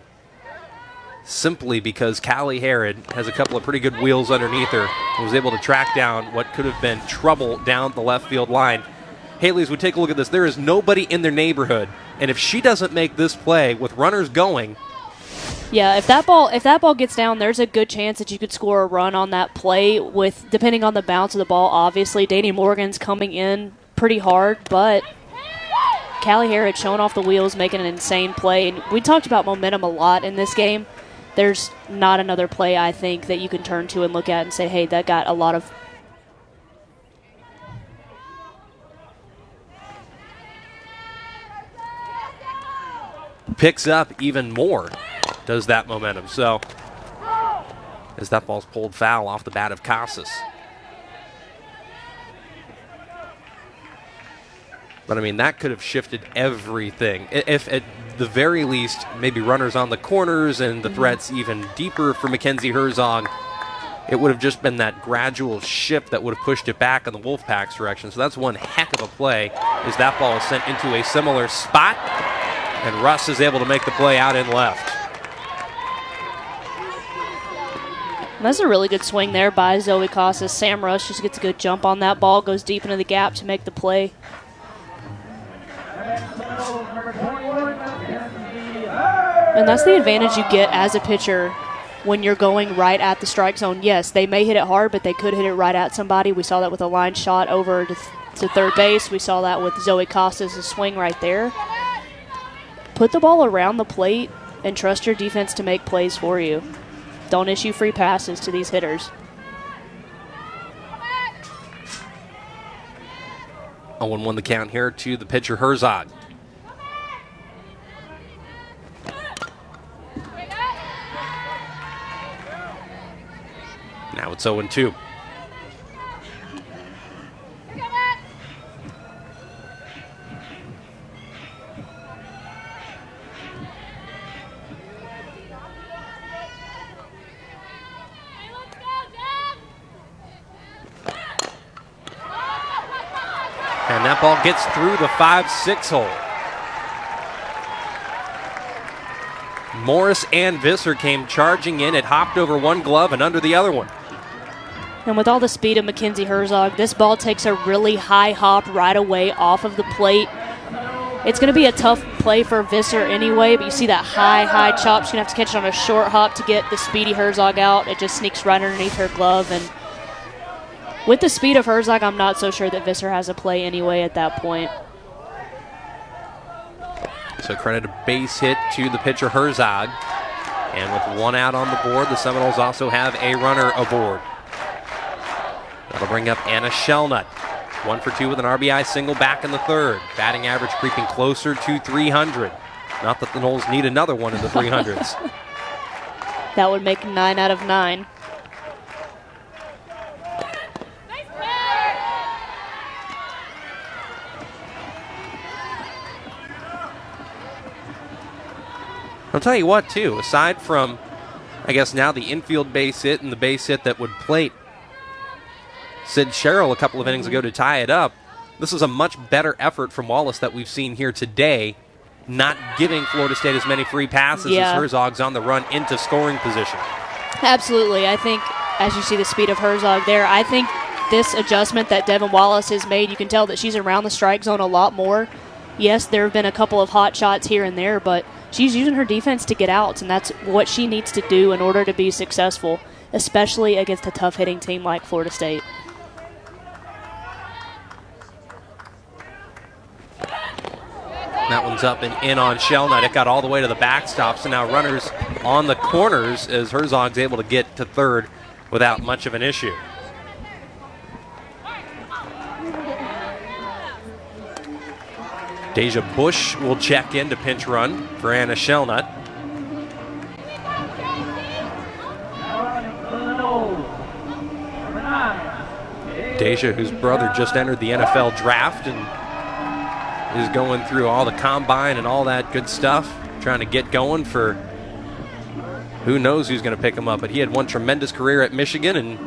simply because Callie Harrod has a couple of pretty good wheels underneath her and was able to track down what could have been trouble down the left field line. Haley, as we take a look at this, there is nobody in their neighborhood, and if she doesn't make this play with runners going, yeah, if that ball gets down, there's a good chance that you could score a run on that play. With depending on the bounce of the ball, obviously, Danny Morgan's coming in pretty hard, but Callie Harrod showing off the wheels, making an insane play. And we talked about momentum a lot in this game. There's not another play, I think, that you can turn to and look at and say, hey, that got a lot of... Picks up even more, does that momentum. So, as that ball's pulled foul off the bat of Casas. But, I mean, that could have shifted everything. If, at the very least, maybe runners on the corners and the threats even deeper for Kensi Herzog, it would have just been that gradual shift that would have pushed it back in the Wolfpack's direction. So that's one heck of a play as that ball is sent into a similar spot. And Russ is able to make the play out in left. And that's a really good swing there by Zoe Casas. Sam Russ just gets a good jump on that ball, goes deep into the gap to make the play. And that's the advantage you get as a pitcher when you're going right at the strike zone. Yes, they may hit it hard, but they could hit it right at somebody. We saw that with a line shot over to third base. We saw that with Zoe Casas' swing right there. Put the ball around the plate and trust your defense to make plays for you. Don't issue free passes to these hitters. Owen won the count here to the pitcher Herzog. Now it's 0-2. And that ball gets through the 5-6 hole. Morris and Visser came charging in. It hopped over one glove and under the other one. And with all the speed of Kensi Herzog, this ball takes a really high hop right away off of the plate. It's going to be a tough play for Visser anyway, but you see that high chop. She's going to have to catch it on a short hop to get the speedy Herzog out. It just sneaks right underneath her glove. And with the speed of Herzog, I'm not so sure that Visser has a play anyway at that point. So credit a base hit to the pitcher Herzog. And with one out on the board, the Seminoles also have a runner aboard. That'll bring up Anna Shellnut. 1 for 2 with an RBI single back in the third. Batting average creeping closer to 300. Not that the Noles need another one in the 300s. That would make 9 out of 9. I'll tell you what, too, aside from, I guess, now the infield base hit and the base hit that would plate Sid Sherrill a couple of innings ago to tie it up, this is a much better effort from Wallace that we've seen here today, not giving Florida State as many free passes as Herzog's on the run into scoring position. Absolutely. I think, as you see the speed of Herzog there, I think this adjustment that Devon Wallace has made, you can tell that she's around the strike zone a lot more. Yes, there have been a couple of hot shots here and there, but she's using her defense to get outs, and that's what she needs to do in order to be successful, especially against a tough-hitting team like Florida State. That one's up and in on Shellnut. It got all the way to the backstop, so now runners on the corners as Herzog's able to get to third without much of an issue. Deja Bush will check in to pinch run for Anna Shellnut. Deja, whose brother just entered the NFL draft and is going through all the combine and all that good stuff, trying to get going for who knows who's going to pick him up. But he had one tremendous career at Michigan, and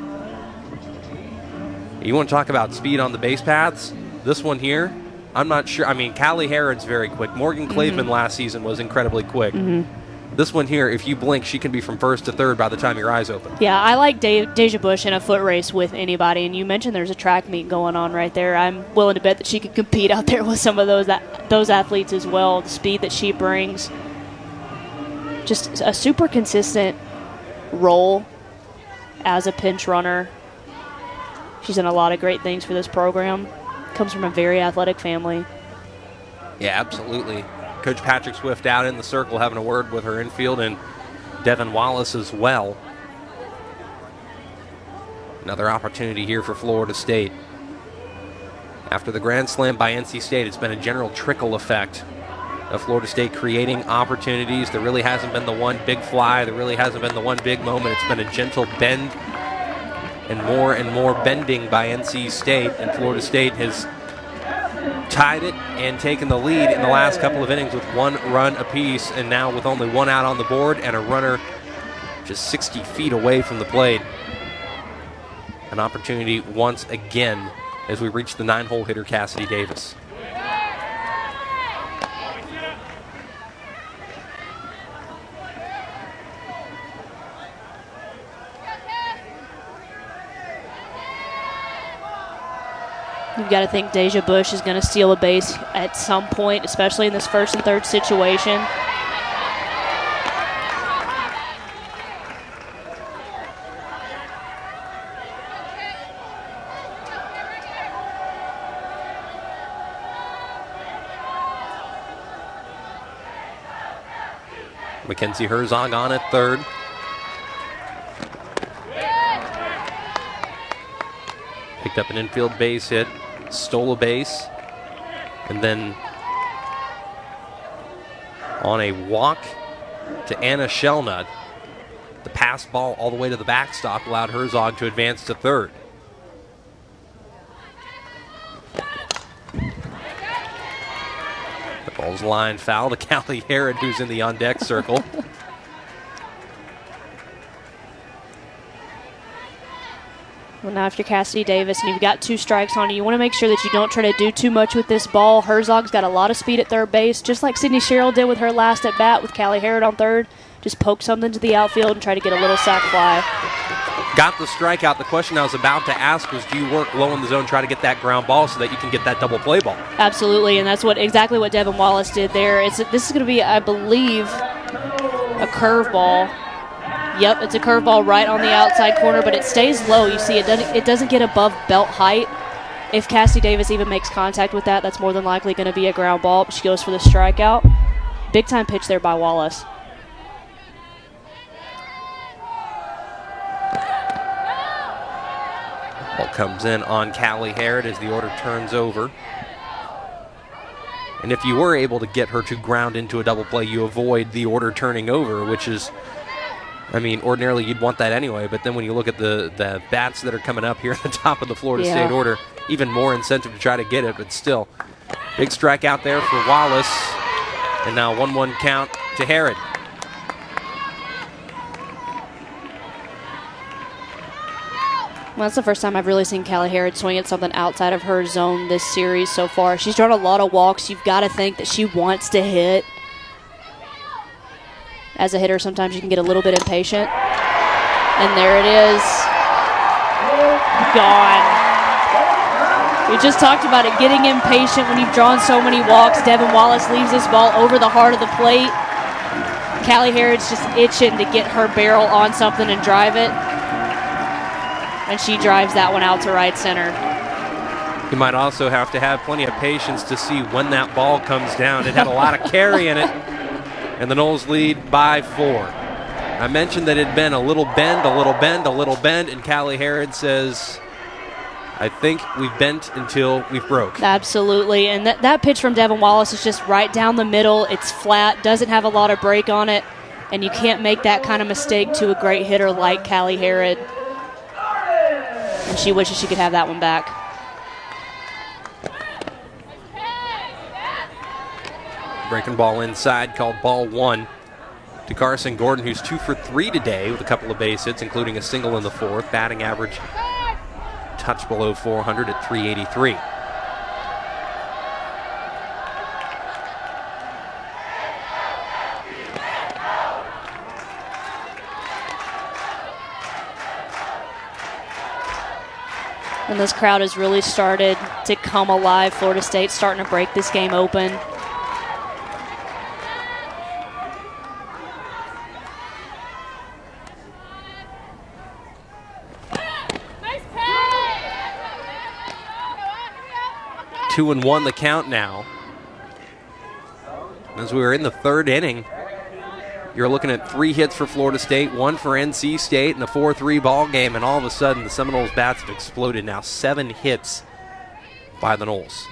you want to talk about speed on the base paths? This one here, I'm not sure. I mean, Callie Harrod's very quick. Morgan Claveman last season was incredibly quick. This one here, if you blink, she can be from first to third by the time your eyes open. Yeah, I like Deja Bush in a foot race with anybody, and you mentioned there's a track meet going on right there. I'm willing to bet that she could compete out there with some of those athletes as well. The speed that she brings, just a super consistent role as a pinch runner. She's done a lot of great things for this program. Comes from a very athletic family. Yeah, absolutely. Coach Patrick Swift out in the circle having a word with her infield, and Devon Wallace as well. Another opportunity here for Florida State. After the grand slam by NC State, it's been a general trickle effect of Florida State creating opportunities. There really hasn't been the one big fly. There really hasn't been the one big moment. It's been a gentle bend and more bending by NC State, and Florida State has tied it and taken the lead in the last couple of innings with 1 run apiece, and now with only 1 out on the board and a runner just 60 feet away from the plate. An opportunity once again as we reach the 9-hole hitter Cassidy Davis. You've got to think Deja Bush is going to steal a base at some point, especially in this first and third situation. Kensi Herzog on at third. Picked up an infield base hit, stole a base, and then on a walk to Anna Shellnut, the pass ball all the way to the backstop allowed Herzog to advance to third. The ball's line foul to Callie Herod, who's in the on-deck circle. Well, now if you're Cassidy Davis and you've got 2 strikes on you, you want to make sure that you don't try to do too much with this ball. Herzog's got a lot of speed at third base, just like Sidney Sherrill did with her last at-bat with Callie Herod on third. Just poke something to the outfield and try to get a little sac fly. Got the strikeout. The question I was about to ask was, do you work low in the zone, try to get that ground ball so that you can get that double play ball? Absolutely, and that's exactly what Devon Wallace did there. This is going to be, I believe, a curveball. Yep, it's a curveball right on the outside corner, but it stays low. You see, it doesn't get above belt height. If Cassidy Davis even makes contact with that, that's more than likely going to be a ground ball. But she goes for the strikeout. Big time pitch there by Wallace. Ball comes in on Callie Herod as the order turns over. And if you were able to get her to ground into a double play, you avoid the order turning over, which is, I mean, ordinarily you'd want that anyway, but then when you look at the bats that are coming up here at the top of the Florida State order, even more incentive to try to get it, but still. Big strikeout there for Wallace. And now 1-1 count to Herod. Well, that's the first time I've really seen Callie Herod swing at something outside of her zone this series so far. She's drawn a lot of walks. You've got to think that she wants to hit. As a hitter, sometimes you can get a little bit impatient. And there it is. Gone. We just talked about it, getting impatient when you've drawn so many walks. Devon Wallace leaves this ball over the heart of the plate. Callie Herod's just itching to get her barrel on something and drive it. And she drives that one out to right center. You might also have to have plenty of patience to see when that ball comes down. It had a lot of carry in it. And the Noles lead by 4. I mentioned that it had been a little bend, a little bend, a little bend, and Callie Herod says, I think we've bent until we've broke. Absolutely, and that pitch from Devon Wallace is just right down the middle. It's flat, doesn't have a lot of break on it, and you can't make that kind of mistake to a great hitter like Callie Herod. And she wishes she could have that one back. Breaking ball inside, called ball 1 to Carson Gordon, who's 2 for 3 today with a couple of base hits, including a single in the 4th. Batting average touch below 400 at 383. And this crowd has really started to come alive. Florida State starting to break this game open. Nice play! 2-1 the count now. As we were in the 3rd inning, you're looking at 3 hits for Florida State, 1 for NC State in the 4-3 ball game, and all of a sudden the Seminoles bats have exploded. Now 7 hits by the Noles.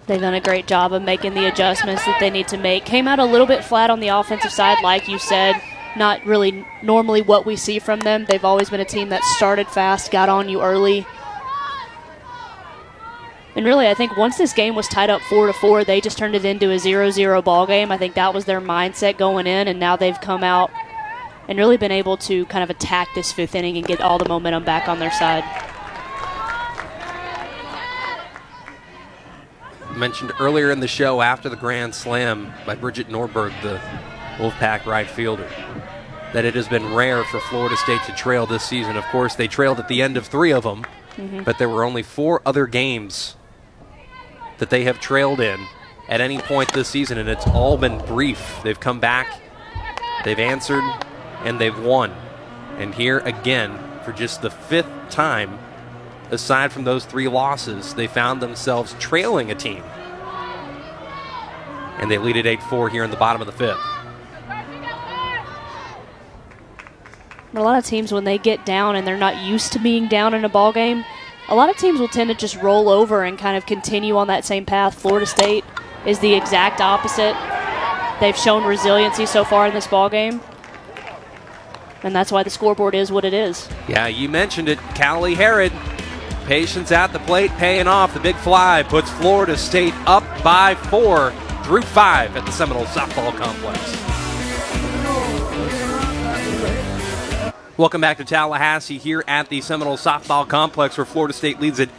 They've done a great job of making the adjustments that they need to make. Came out a little bit flat on the offensive side, like you said. Not really normally what we see from them. They've always been a team that started fast, got on you early. And really, I think once this game was tied up 4-4, they just turned it into a 0-0 ball game. I think that was their mindset going in, and now they've come out and really been able to kind of attack this 5th inning and get all the momentum back on their side. Mentioned earlier in the show after the grand slam by Brigitte Norfolk, the Wolfpack right fielder, that it has been rare for Florida State to trail this season. Of course, they trailed at the end of 3 of them, but there were only 4 other games that they have trailed in at any point this season, and it's all been brief. They've come back, they've answered, and they've won. And here again, for just the 5th time, aside from those 3 losses, they found themselves trailing a team. And they lead at 8-4 here in the bottom of the 5th. A lot of teams, when they get down and they're not used to being down in a ball game, a lot of teams will tend to just roll over and kind of continue on that same path. Florida State is the exact opposite. They've shown resiliency so far in this ball game, and that's why the scoreboard is what it is. Yeah, you mentioned it. Callie Herod, patience at the plate, paying off. The big fly puts Florida State up by 4 through 5 at the Seminole softball complex. Welcome back to Tallahassee here at the Seminole softball complex, where Florida State leads it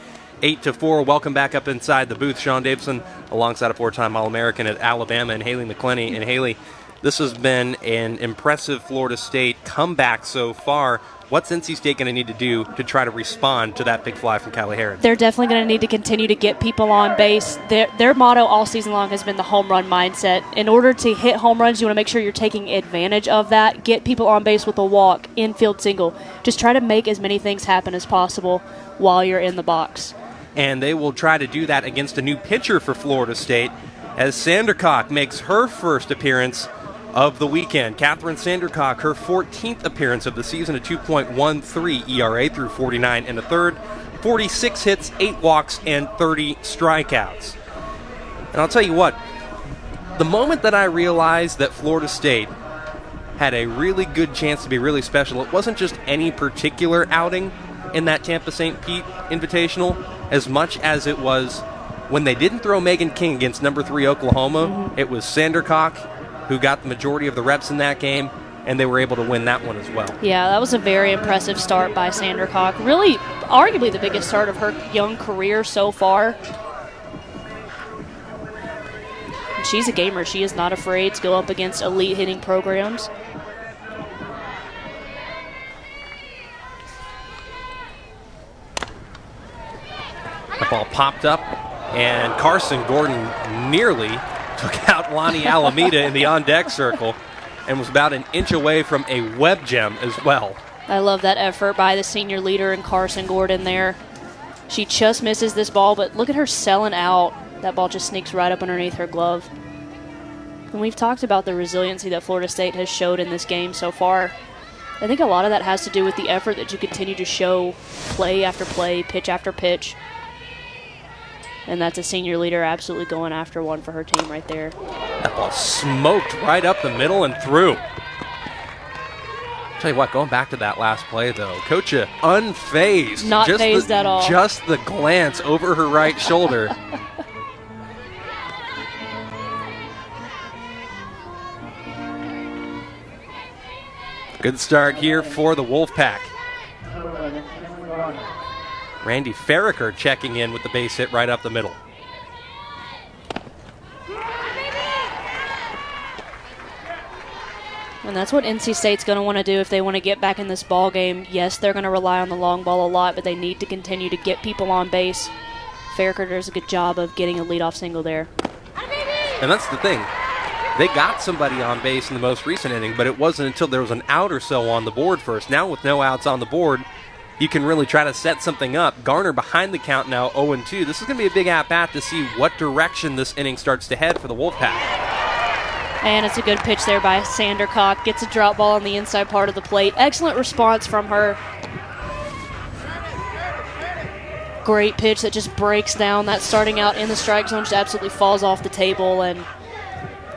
8-4. Welcome back up inside the booth, Sean Davidson, alongside a 4-time All-American at Alabama, and Haley McClenny. And Haley, this has been an impressive Florida State comeback so far. What's NC State going to need to do to try to respond to that big fly from Callie Herod? They're definitely going to need to continue to get people on base. Their motto all season long has been the home run mindset. In order to hit home runs, you want to make sure you're taking advantage of that. Get people on base with a walk, infield single. Just try to make as many things happen as possible while you're in the box. And they will try to do that against a new pitcher for Florida State as Sandercock makes her first appearance of the weekend. Catherine Sandercock, her 14th appearance of the season, a 2.13 ERA through 49 and a third, 46 hits, 8 walks, and 30 strikeouts. And I'll tell you what, the moment that I realized that Florida State had a really good chance to be really special, it wasn't just any particular outing in that Tampa St. Pete Invitational, as much as it was when they didn't throw Megan King against number 3 Oklahoma. It was Sandercock who got the majority of the reps in that game, and they were able to win that one as well. Yeah, that was a very impressive start by Sandercock. Really, arguably the biggest start of her young career so far. She's a gamer. She is not afraid to go up against elite hitting programs. The ball popped up, and Carson Gordon nearly took out Lonnie Alameda in the on-deck circle and was about an inch away from a web gem as well. I love that effort by the senior leader in Carson Gordon there. She just misses this ball, but look at her selling out. That ball just sneaks right up underneath her glove. And we've talked about the resiliency that Florida State has showed in this game so far. I think a lot of that has to do with the effort that you continue to show play after play, pitch after pitch. And that's a senior leader absolutely going after one for her team right there. That ball smoked right up the middle and through. Tell you what, going back to that last play, though, Kocha unfazed. Not fazed at all. Just the glance over her right shoulder. Good start here for the Wolfpack. Randy Farraker checking in with the base hit right up the middle. And that's what NC State's going to want to do if they want to get back in this ball game. Yes, they're going to rely on the long ball a lot, but they need to continue to get people on base. Farraker does a good job of getting a leadoff single there. And that's the thing. They got somebody on base in the most recent inning, but it wasn't until there was an out or so on the board first. Now with no outs on the board, you can really try to set something up. Garner behind the count now, 0-2. This is going to be a big at-bat to see what direction this inning starts to head for the Wolfpack. And it's a good pitch there by Sandercock. Gets a drop ball on the inside part of the plate. Excellent response from her. Great pitch that just breaks down. That starting out in the strike zone just absolutely falls off the table. And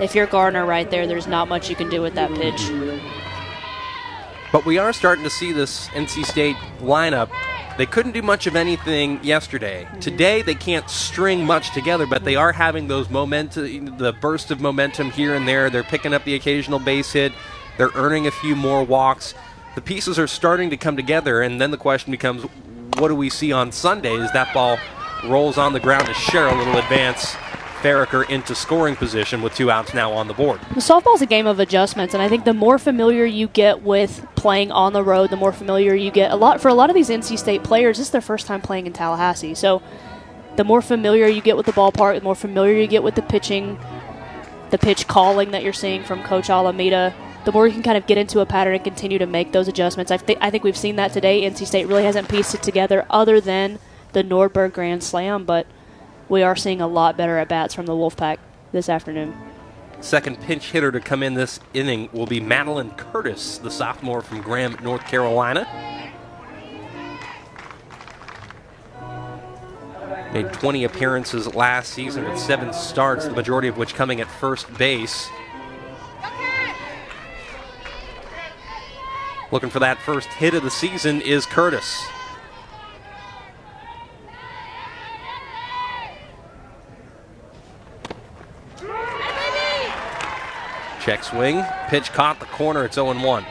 if you're Garner right there, there's not much you can do with that pitch. But we are starting to see this NC State lineup. They couldn't do much of anything yesterday. Today, they can't string much together, but they are having those momentum, the burst of momentum here and there. They're picking up the occasional base hit. They're earning a few more walks. The pieces are starting to come together, and then the question becomes, what do we see on Sunday as that ball rolls on the ground to Sherrill? A little advance Farraker into scoring position with 2 outs now on the board. The softball's a game of adjustments, and I think the more familiar you get with playing on the road, the more familiar you get. For a lot of these NC State players, this is their first time playing in Tallahassee. So the more familiar you get with the ballpark, the more familiar you get with the pitching, the pitch calling that you're seeing from Coach Alameda, the more you can kind of get into a pattern and continue to make those adjustments. I think we've seen that today. NC State really hasn't pieced it together other than the Nordberg Grand Slam, but we are seeing a lot better at-bats from the Wolfpack this afternoon. Second pinch hitter to come in this inning will be Madeline Curtis, the sophomore from Graham, North Carolina. Made 20 appearances last season with 7 starts, the majority of which coming at first base. Looking for that first hit of the season is Curtis. Check swing, pitch caught the corner, it's 0-1.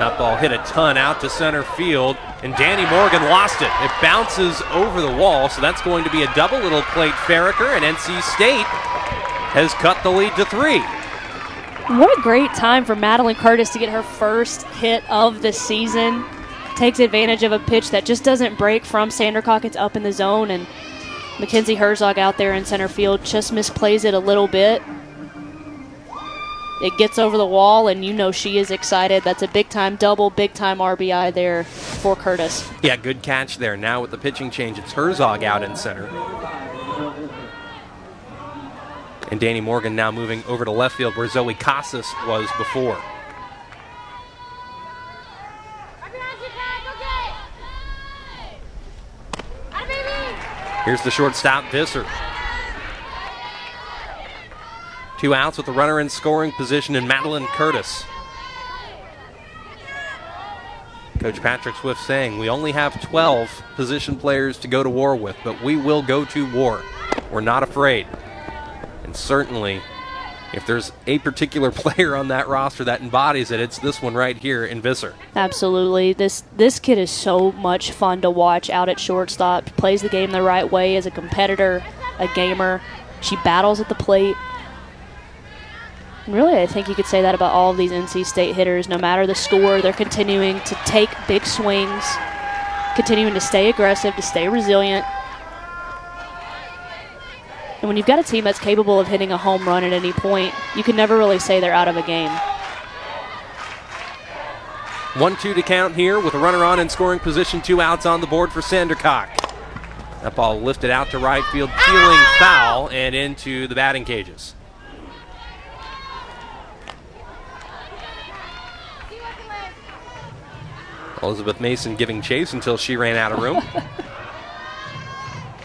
That ball hit a ton out to center field, and Danny Morgan lost it. It bounces over the wall, so that's going to be a double. It'll plate Farraker, and NC State has cut the lead to 3. What a great time for Madeline Curtis to get her first hit of the season. Takes advantage of a pitch that just doesn't break from Sandercock. It's up in the zone, and Kensi Herzog out there in center field just misplays it a little bit. It gets over the wall, and you know she is excited. That's a big-time double, big-time RBI there for Curtis. Yeah, good catch there. Now with the pitching change, it's Herzog out in center. And Danny Morgan now moving over to left field where Zoe Casas was before. Here's the shortstop, Visser. 2 outs with the runner in scoring position in Madeline Curtis. Coach Patrick Swift saying, we only have 12 position players to go to war with, but we will go to war. We're not afraid. And certainly, if there's a particular player on that roster that embodies it, it's this one right here in Visser. Absolutely. This kid is so much fun to watch out at shortstop. Plays the game the right way as a competitor, a gamer. She battles at the plate. And really, I think you could say that about all of these NC State hitters. No matter the score, they're continuing to take big swings, continuing to stay aggressive, to stay resilient. And when you've got a team that's capable of hitting a home run at any point, you can never really say they're out of a game. 1-2 to count here with a runner on in scoring position, 2 outs on the board for Sandercock. That ball lifted out to right field, peeling foul and into the batting cages. Elizabeth Mason giving chase until she ran out of room.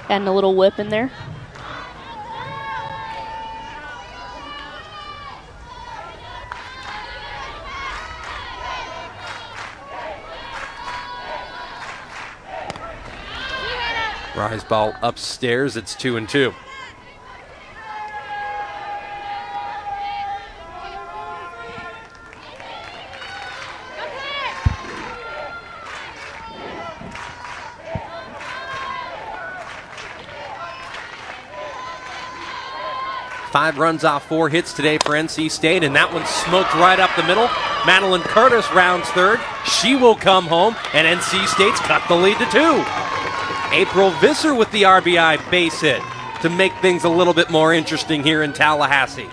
Adding a little whip in there. Rise ball upstairs, it's 2-2. Five runs off 4 hits today for NC State, and that one smoked right up the middle. Madeline Curtis rounds third. She will come home, and NC State's cut the lead to 2. April Visser with the RBI base hit to make things a little bit more interesting here in Tallahassee.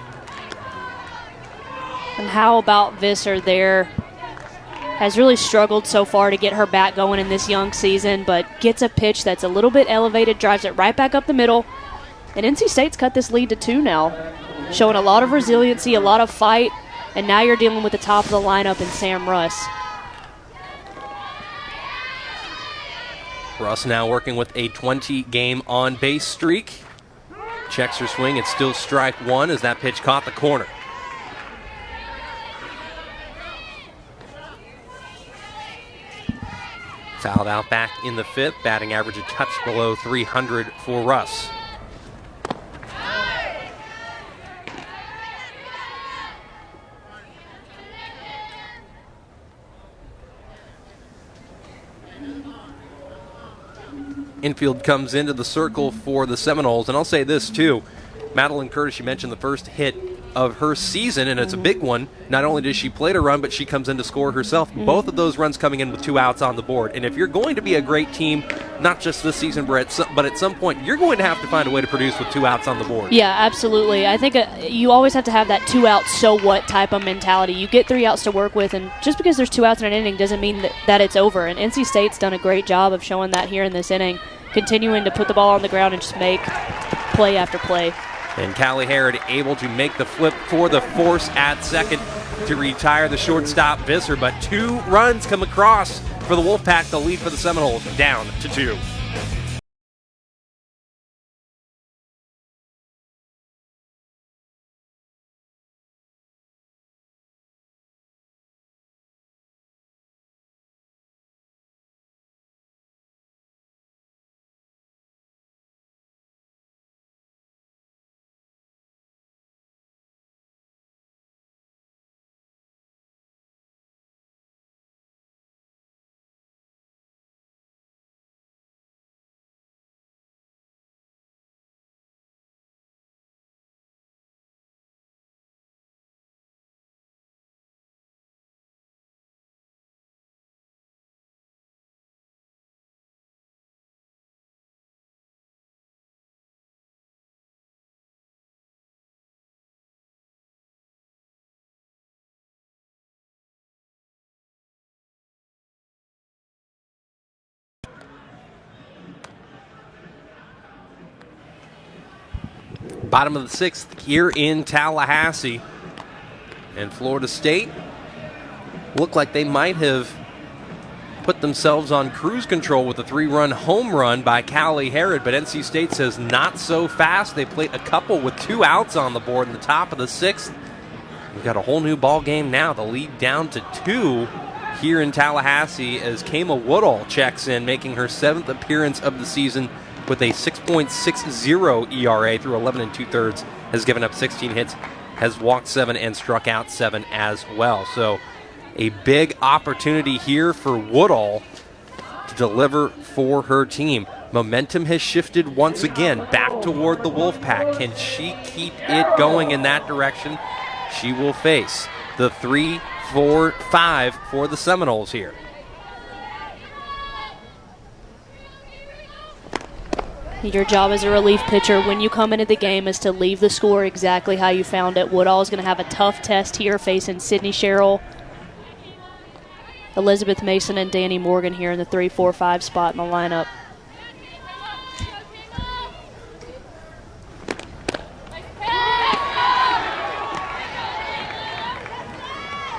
And how about Visser there? Has really struggled so far to get her bat going in this young season, but gets a pitch that's a little bit elevated, drives it right back up the middle. And NC State's cut this lead to 2 now, showing a lot of resiliency, a lot of fight, and now you're dealing with the top of the lineup in Sam Russ. Russ now working with a 20-game on-base streak. Checks her swing, it's still strike 1 as that pitch caught the corner. Fouled out back in the 5th, batting average a touch below 300 for Russ. Infield comes into the circle for the Seminoles, and I'll say this too. Madeline Curtis, you mentioned the first hit of her season, and it's a big one. Not only does she play to run, but she comes in to score herself. Both of those runs coming in with 2 outs on the board. And if you're going to be a great team, not just this season, but at some point, you're going to have to find a way to produce with 2 outs on the board. Yeah, absolutely. I think you always have to have that 2 out, so what type of mentality. You get 3 outs to work with, and just because there's 2 outs in an inning doesn't mean that it's over. And NC State's done a great job of showing that here in this inning, continuing to put the ball on the ground and just make play after play. And Callie Herod able to make the flip for the force at second to retire the shortstop Visser, but 2 runs come across for the Wolfpack. The lead for the Seminoles down to 2. Bottom of the 6th here in Tallahassee. And Florida State looked like they might have put themselves on cruise control with a 3-run home run by Callie Herod, but NC State says not so fast. They played a couple with 2 outs on the board in the top of the 6th. We've got a whole new ball game now. The lead down to 2 here in Tallahassee as Kama Woodall checks in, making her 7th appearance of the season with a 6.60 ERA through 11 2/3, has given up 16 hits, has walked 7 and struck out 7 as well. So a big opportunity here for Woodall to deliver for her team. Momentum has shifted once again back toward the Wolfpack. Can she keep it going in that direction? She will face the 3, 4, 5 for the Seminoles here. Your job as a relief pitcher when you come into the game is to leave the score exactly how you found it. Woodall is going to have a tough test here facing Sidney, Sherrill, Elizabeth Mason, and Danny Morgan here in the 3, 4, 5 spot in the lineup.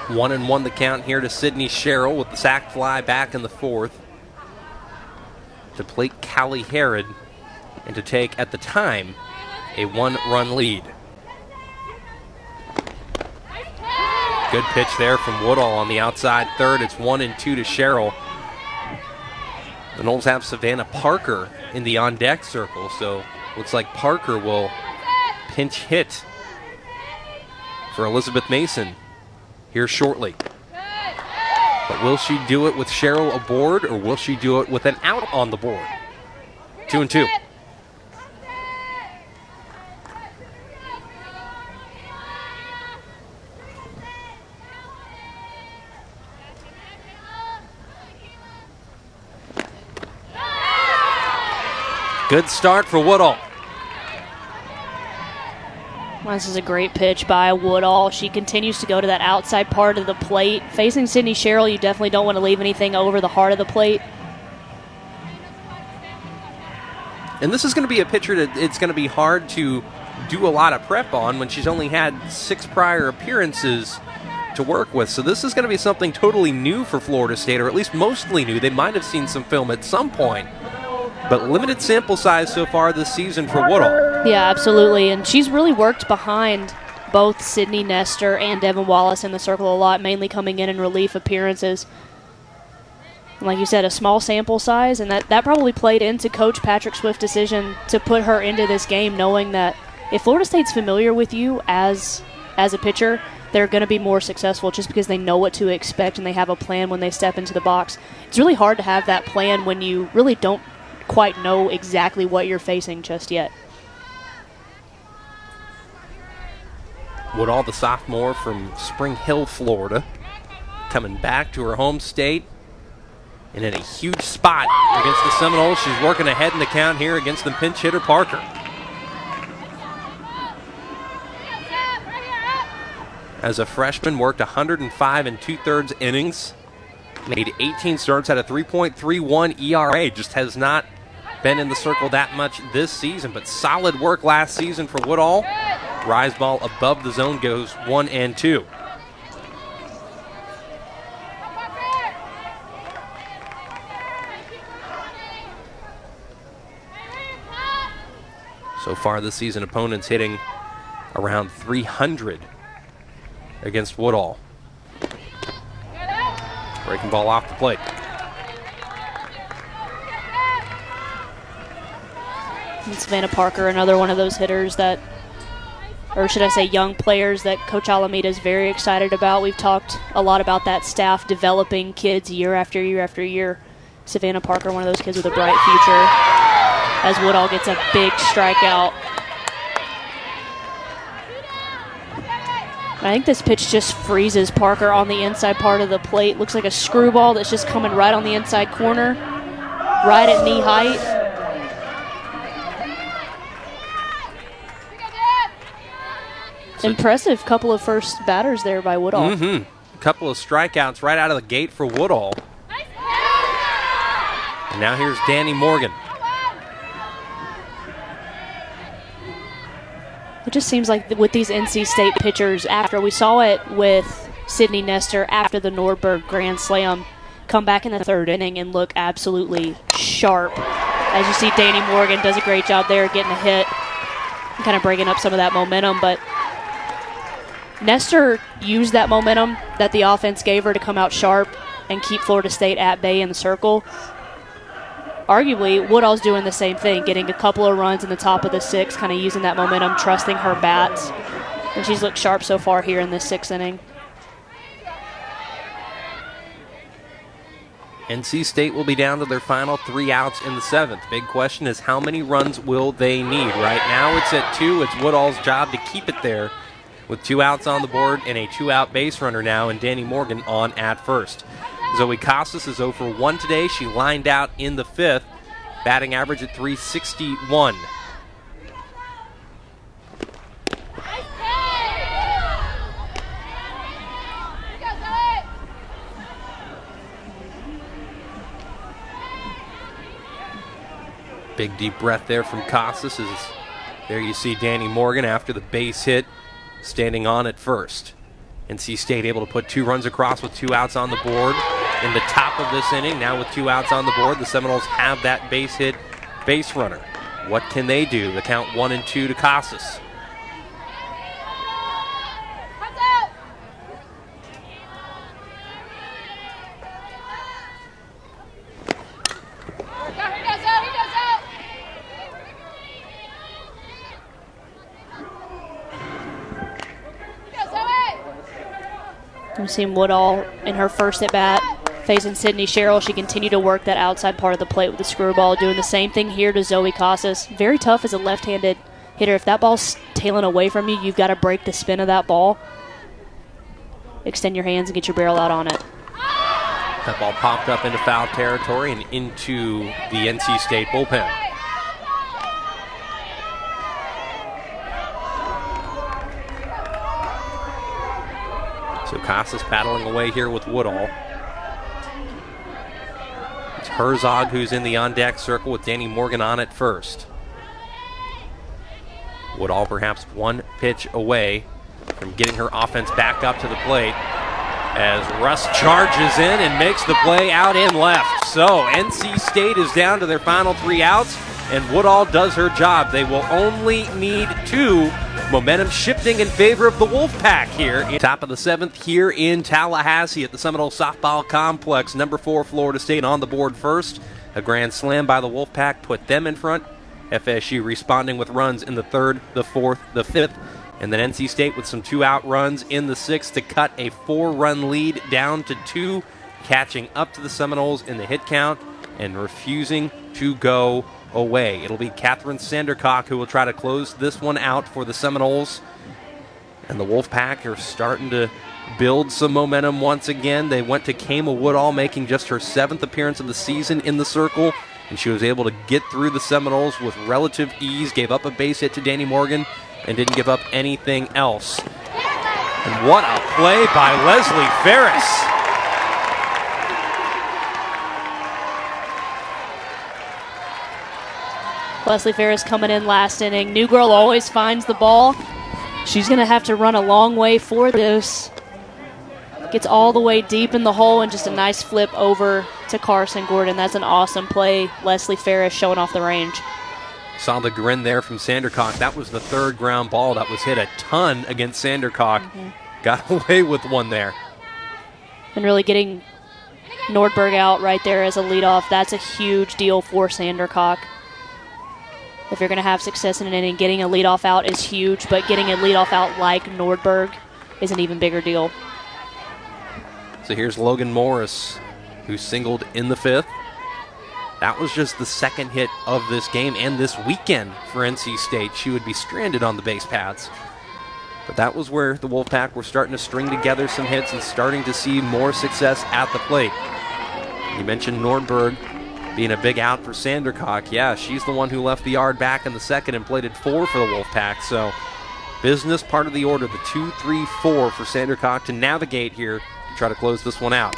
One and one the count here to Sidney Sherrill with the sac fly back in the 4th. To plate Callie Herod and to take, at the time, a 1-run lead. Good pitch there from Woodall on the outside third. It's 1 and 2 to Sherrill. The Noles have Savannah Parker in the on-deck circle, so looks like Parker will pinch hit for Elizabeth Mason here shortly. But will she do it with Sherrill aboard, or will she do it with an out on the board? 2 and 2. Good start for Woodall. Well, this is a great pitch by Woodall. She continues to go to that outside part of the plate. Facing Sidney Sherrill, you definitely don't want to leave anything over the heart of the plate. And this is going to be a pitcher that it's going to be hard to do a lot of prep on when she's only had 6 prior appearances to work with. So this is going to be something totally new for Florida State, or at least mostly new. They might have seen some film at some point, but limited sample size so far this season for Woodall. Yeah, absolutely. And she's really worked behind both Sydney Nestor and Devon Wallace in the circle a lot, mainly coming in relief appearances. And like you said, a small sample size, and that probably played into Coach Patrick Swift's decision to put her into this game, knowing that if Florida State's familiar with you as a pitcher, they're going to be more successful just because they know what to expect and they have a plan when they step into the box. It's really hard to have that plan when you really don't quite know exactly what you're facing just yet. Woodall, the sophomore from Spring Hill, Florida, coming back to her home state and in a huge spot against the Seminoles. She's working ahead in the count here against the pinch hitter Parker. As a freshman, worked 105 2/3 innings, made 18 starts, had a 3.31 ERA. Just has not been in the circle that much this season, but solid work last season for Woodall. Rise ball above the zone goes 1 and 2. So far this season, opponents hitting around 300 against Woodall. Breaking ball off the plate. And Savannah Parker, another one of those hitters that, or should I say young players that Coach Alameda is very excited about. We've talked a lot about that staff developing kids year after year after year. Savannah Parker, one of those kids with a bright future, as Woodall gets a big strikeout. I think this pitch just freezes Parker on the inside part of the plate. Looks like a screwball that's just coming right on the inside corner, right at knee height. Impressive couple of first batters there by Woodall. A couple of strikeouts right out of the gate for Woodall. And now here's Danny Morgan. It just seems like with these NC State pitchers, after we saw it with Sidney Nestor after the Nordberg Grand Slam, come back in the third inning and look absolutely sharp. As you see, Danny Morgan does a great job there getting a hit, kind of bringing up some of that momentum, but Nestor used that momentum that the offense gave her to come out sharp and keep Florida State at bay in the circle. Arguably, Woodall's doing the same thing, getting a couple of runs in the top of the sixth, kind of using that momentum, trusting her bats. And she's looked sharp so far here in this sixth inning. NC State will be down to their final 3 outs in the 7th. Big question is how many runs will they need? Right now it's at 2. It's Woodall's job to keep it there with 2 outs on the board and a 2-out base runner now, and Danny Morgan on at first. Zoe Casas is 0 for 1 today. She lined out in the 5th, batting average at .361. Big deep breath there from Casas. As there you see Danny Morgan after the base hit, standing on at first. NC State able to put 2 runs across with 2 outs on the board in the top of this inning. Now with 2 outs on the board, the Seminoles have that base hit base runner. What can they do? The count 1 and 2 to Casas. We've seen Woodall in her first at-bat facing Sydney Sherrill. She continued to work that outside part of the plate with the screwball, doing the same thing here to Zoe Casas. Very tough as a left-handed hitter. If that ball's tailing away from you, you've got to break the spin of that ball. Extend your hands and get your barrel out on it. That ball popped up into foul territory and into the NC State bullpen. So Casas battling away here with Woodall. It's Herzog who's in the on-deck circle with Danny Morgan on at first. Woodall perhaps 1 pitch away from getting her offense back up to the plate as Russ charges in and makes the play out in left. So NC State is down to their final 3 outs, and Woodall does her job. They will only need 2. Momentum shifting in favor of the Wolfpack here. Top of the 7th here in Tallahassee at the Seminole Softball Complex. Number 4 Florida State on the board first. A grand slam by the Wolfpack put them in front. FSU responding with runs in the 3rd, the 4th, the 5th, And then NC State with some 2-out runs in the 6th to cut a 4-run lead down to 2, catching up to the Seminoles in the hit count and refusing to go away. It'll be Catherine Sandercock who will try to close this one out for the Seminoles. And the Wolfpack are starting to build some momentum once again. They went to Kama Woodall, making just her 7th appearance of the season in the circle, and she was able to get through the Seminoles with relative ease, gave up a base hit to Danny Morgan, and didn't give up anything else. And what a play by Lesley Ferris. Lesley Ferris coming in last inning. New girl always finds the ball. She's going to have to run a long way for this. Gets all the way deep in the hole and just a nice flip over to Carson Gordon. That's an awesome play. Lesley Ferris showing off the range. Saw the grin there from Sandercock. That was the 3rd ground ball that was hit a ton against Sandercock. Got away with one there. And really getting Nordberg out right there as a leadoff, that's a huge deal for Sandercock. If you're going to have success in an inning, getting a leadoff out is huge, but getting a leadoff out like Nordberg is an even bigger deal. So here's Logan Morris, who singled in the 5th. That was just the 2nd hit of this game and this weekend for NC State. She would be stranded on the base paths. But that was where the Wolfpack were starting to string together some hits and starting to see more success at the plate. You mentioned Nordberg being a big out for Sandercock. Yeah, she's the one who left the yard back in the 2nd and plated 4 for the Wolfpack. So business part of the order, the 2-3-4 for Sandercock to navigate here to try to close this one out.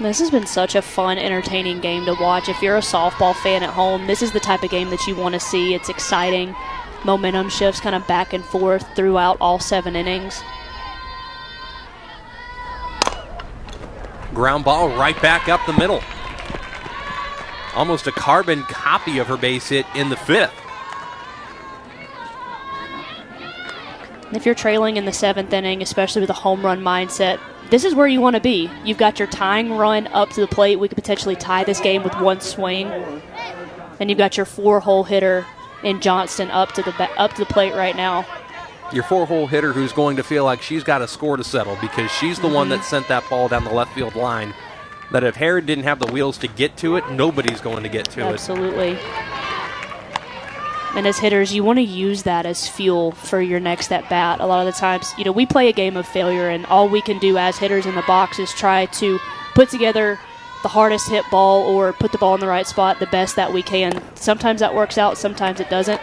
This has been such a fun, entertaining game to watch. If you're a softball fan at home, this is the type of game that you want to see. It's exciting. Momentum shifts kind of back and forth throughout all 7 innings. Ground ball right back up the middle. Almost a carbon copy of her base hit in the 5th. If you're trailing in the 7th inning, especially with a home run mindset, this is where you want to be. You've got your tying run up to the plate. We could potentially tie this game with one swing. And you've got your 4-hole hitter in Johnston up to the plate right now. Your 4-hole hitter who's going to feel like she's got a score to settle because she's the one that sent that ball down the left field line. That if Herod didn't have the wheels to get to it, nobody's going to get to it. Absolutely. And as hitters, you want to use that as fuel for your next at-bat. A lot of the times, we play a game of failure, and all we can do as hitters in the box is try to put together the hardest hit ball or put the ball in the right spot the best that we can. Sometimes that works out, sometimes it doesn't.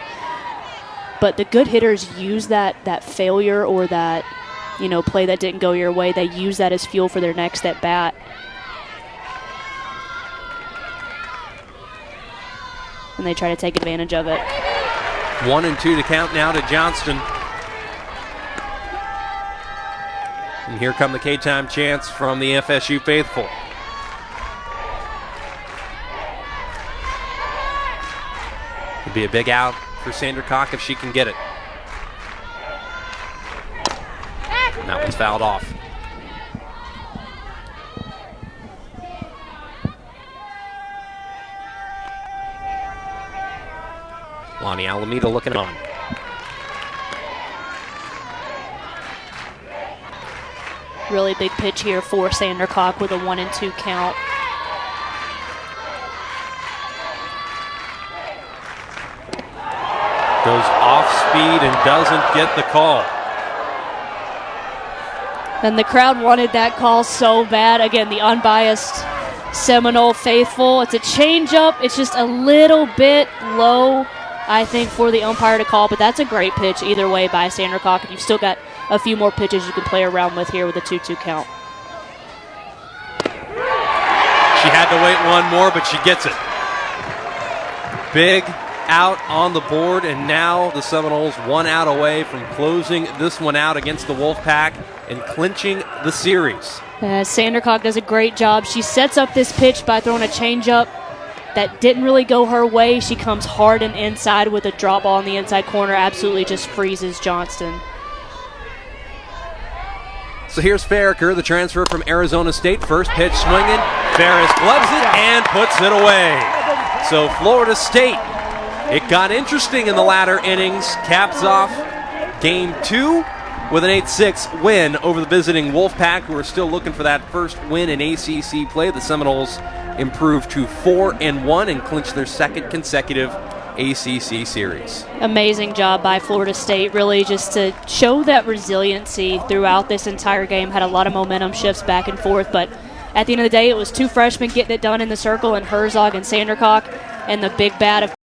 But the good hitters use that failure or that, play that didn't go your way. They use that as fuel for their next at-bat. And they try to take advantage of it. 1-2 to count now to Johnston. And here come the K-time chants from the FSU faithful. It'll be a big out for Sandercock if she can get it. And that one's fouled off. Lonnie Alameda looking on. Really big pitch here for Sandercock with a 1-2 count. Goes off speed and doesn't get the call. And the crowd wanted that call so bad. Again, the unbiased Seminole faithful. It's a changeup. It's just a little bit low, I think, for the umpire to call, but that's a great pitch either way by Sandercock, and you've still got a few more pitches you can play around with here with a 2-2 count. She had to wait one more, but she gets it. Big out on the board, and now the Seminoles 1 out away from closing this one out against the Wolfpack and clinching the series. Sandercock does a great job. She sets up this pitch by throwing a changeup that didn't really go her way. She comes hard and inside with a drop ball in the inside corner. Absolutely just freezes Johnston. So here's Farraker, the transfer from Arizona State. First pitch swinging. Ferris gloves it and puts it away. So Florida State, it got interesting in the latter innings. Caps off game 2 with an 8-6 win over the visiting Wolfpack, who are still looking for that first win in ACC play. The Seminoles improved to 4-1 and clinched their second consecutive ACC series. Amazing job by Florida State, really just to show that resiliency throughout this entire game. Had a lot of momentum shifts back and forth, but at the end of the day, it was 2 freshmen getting it done in the circle, and Herzog and Sandercock, and the big bat of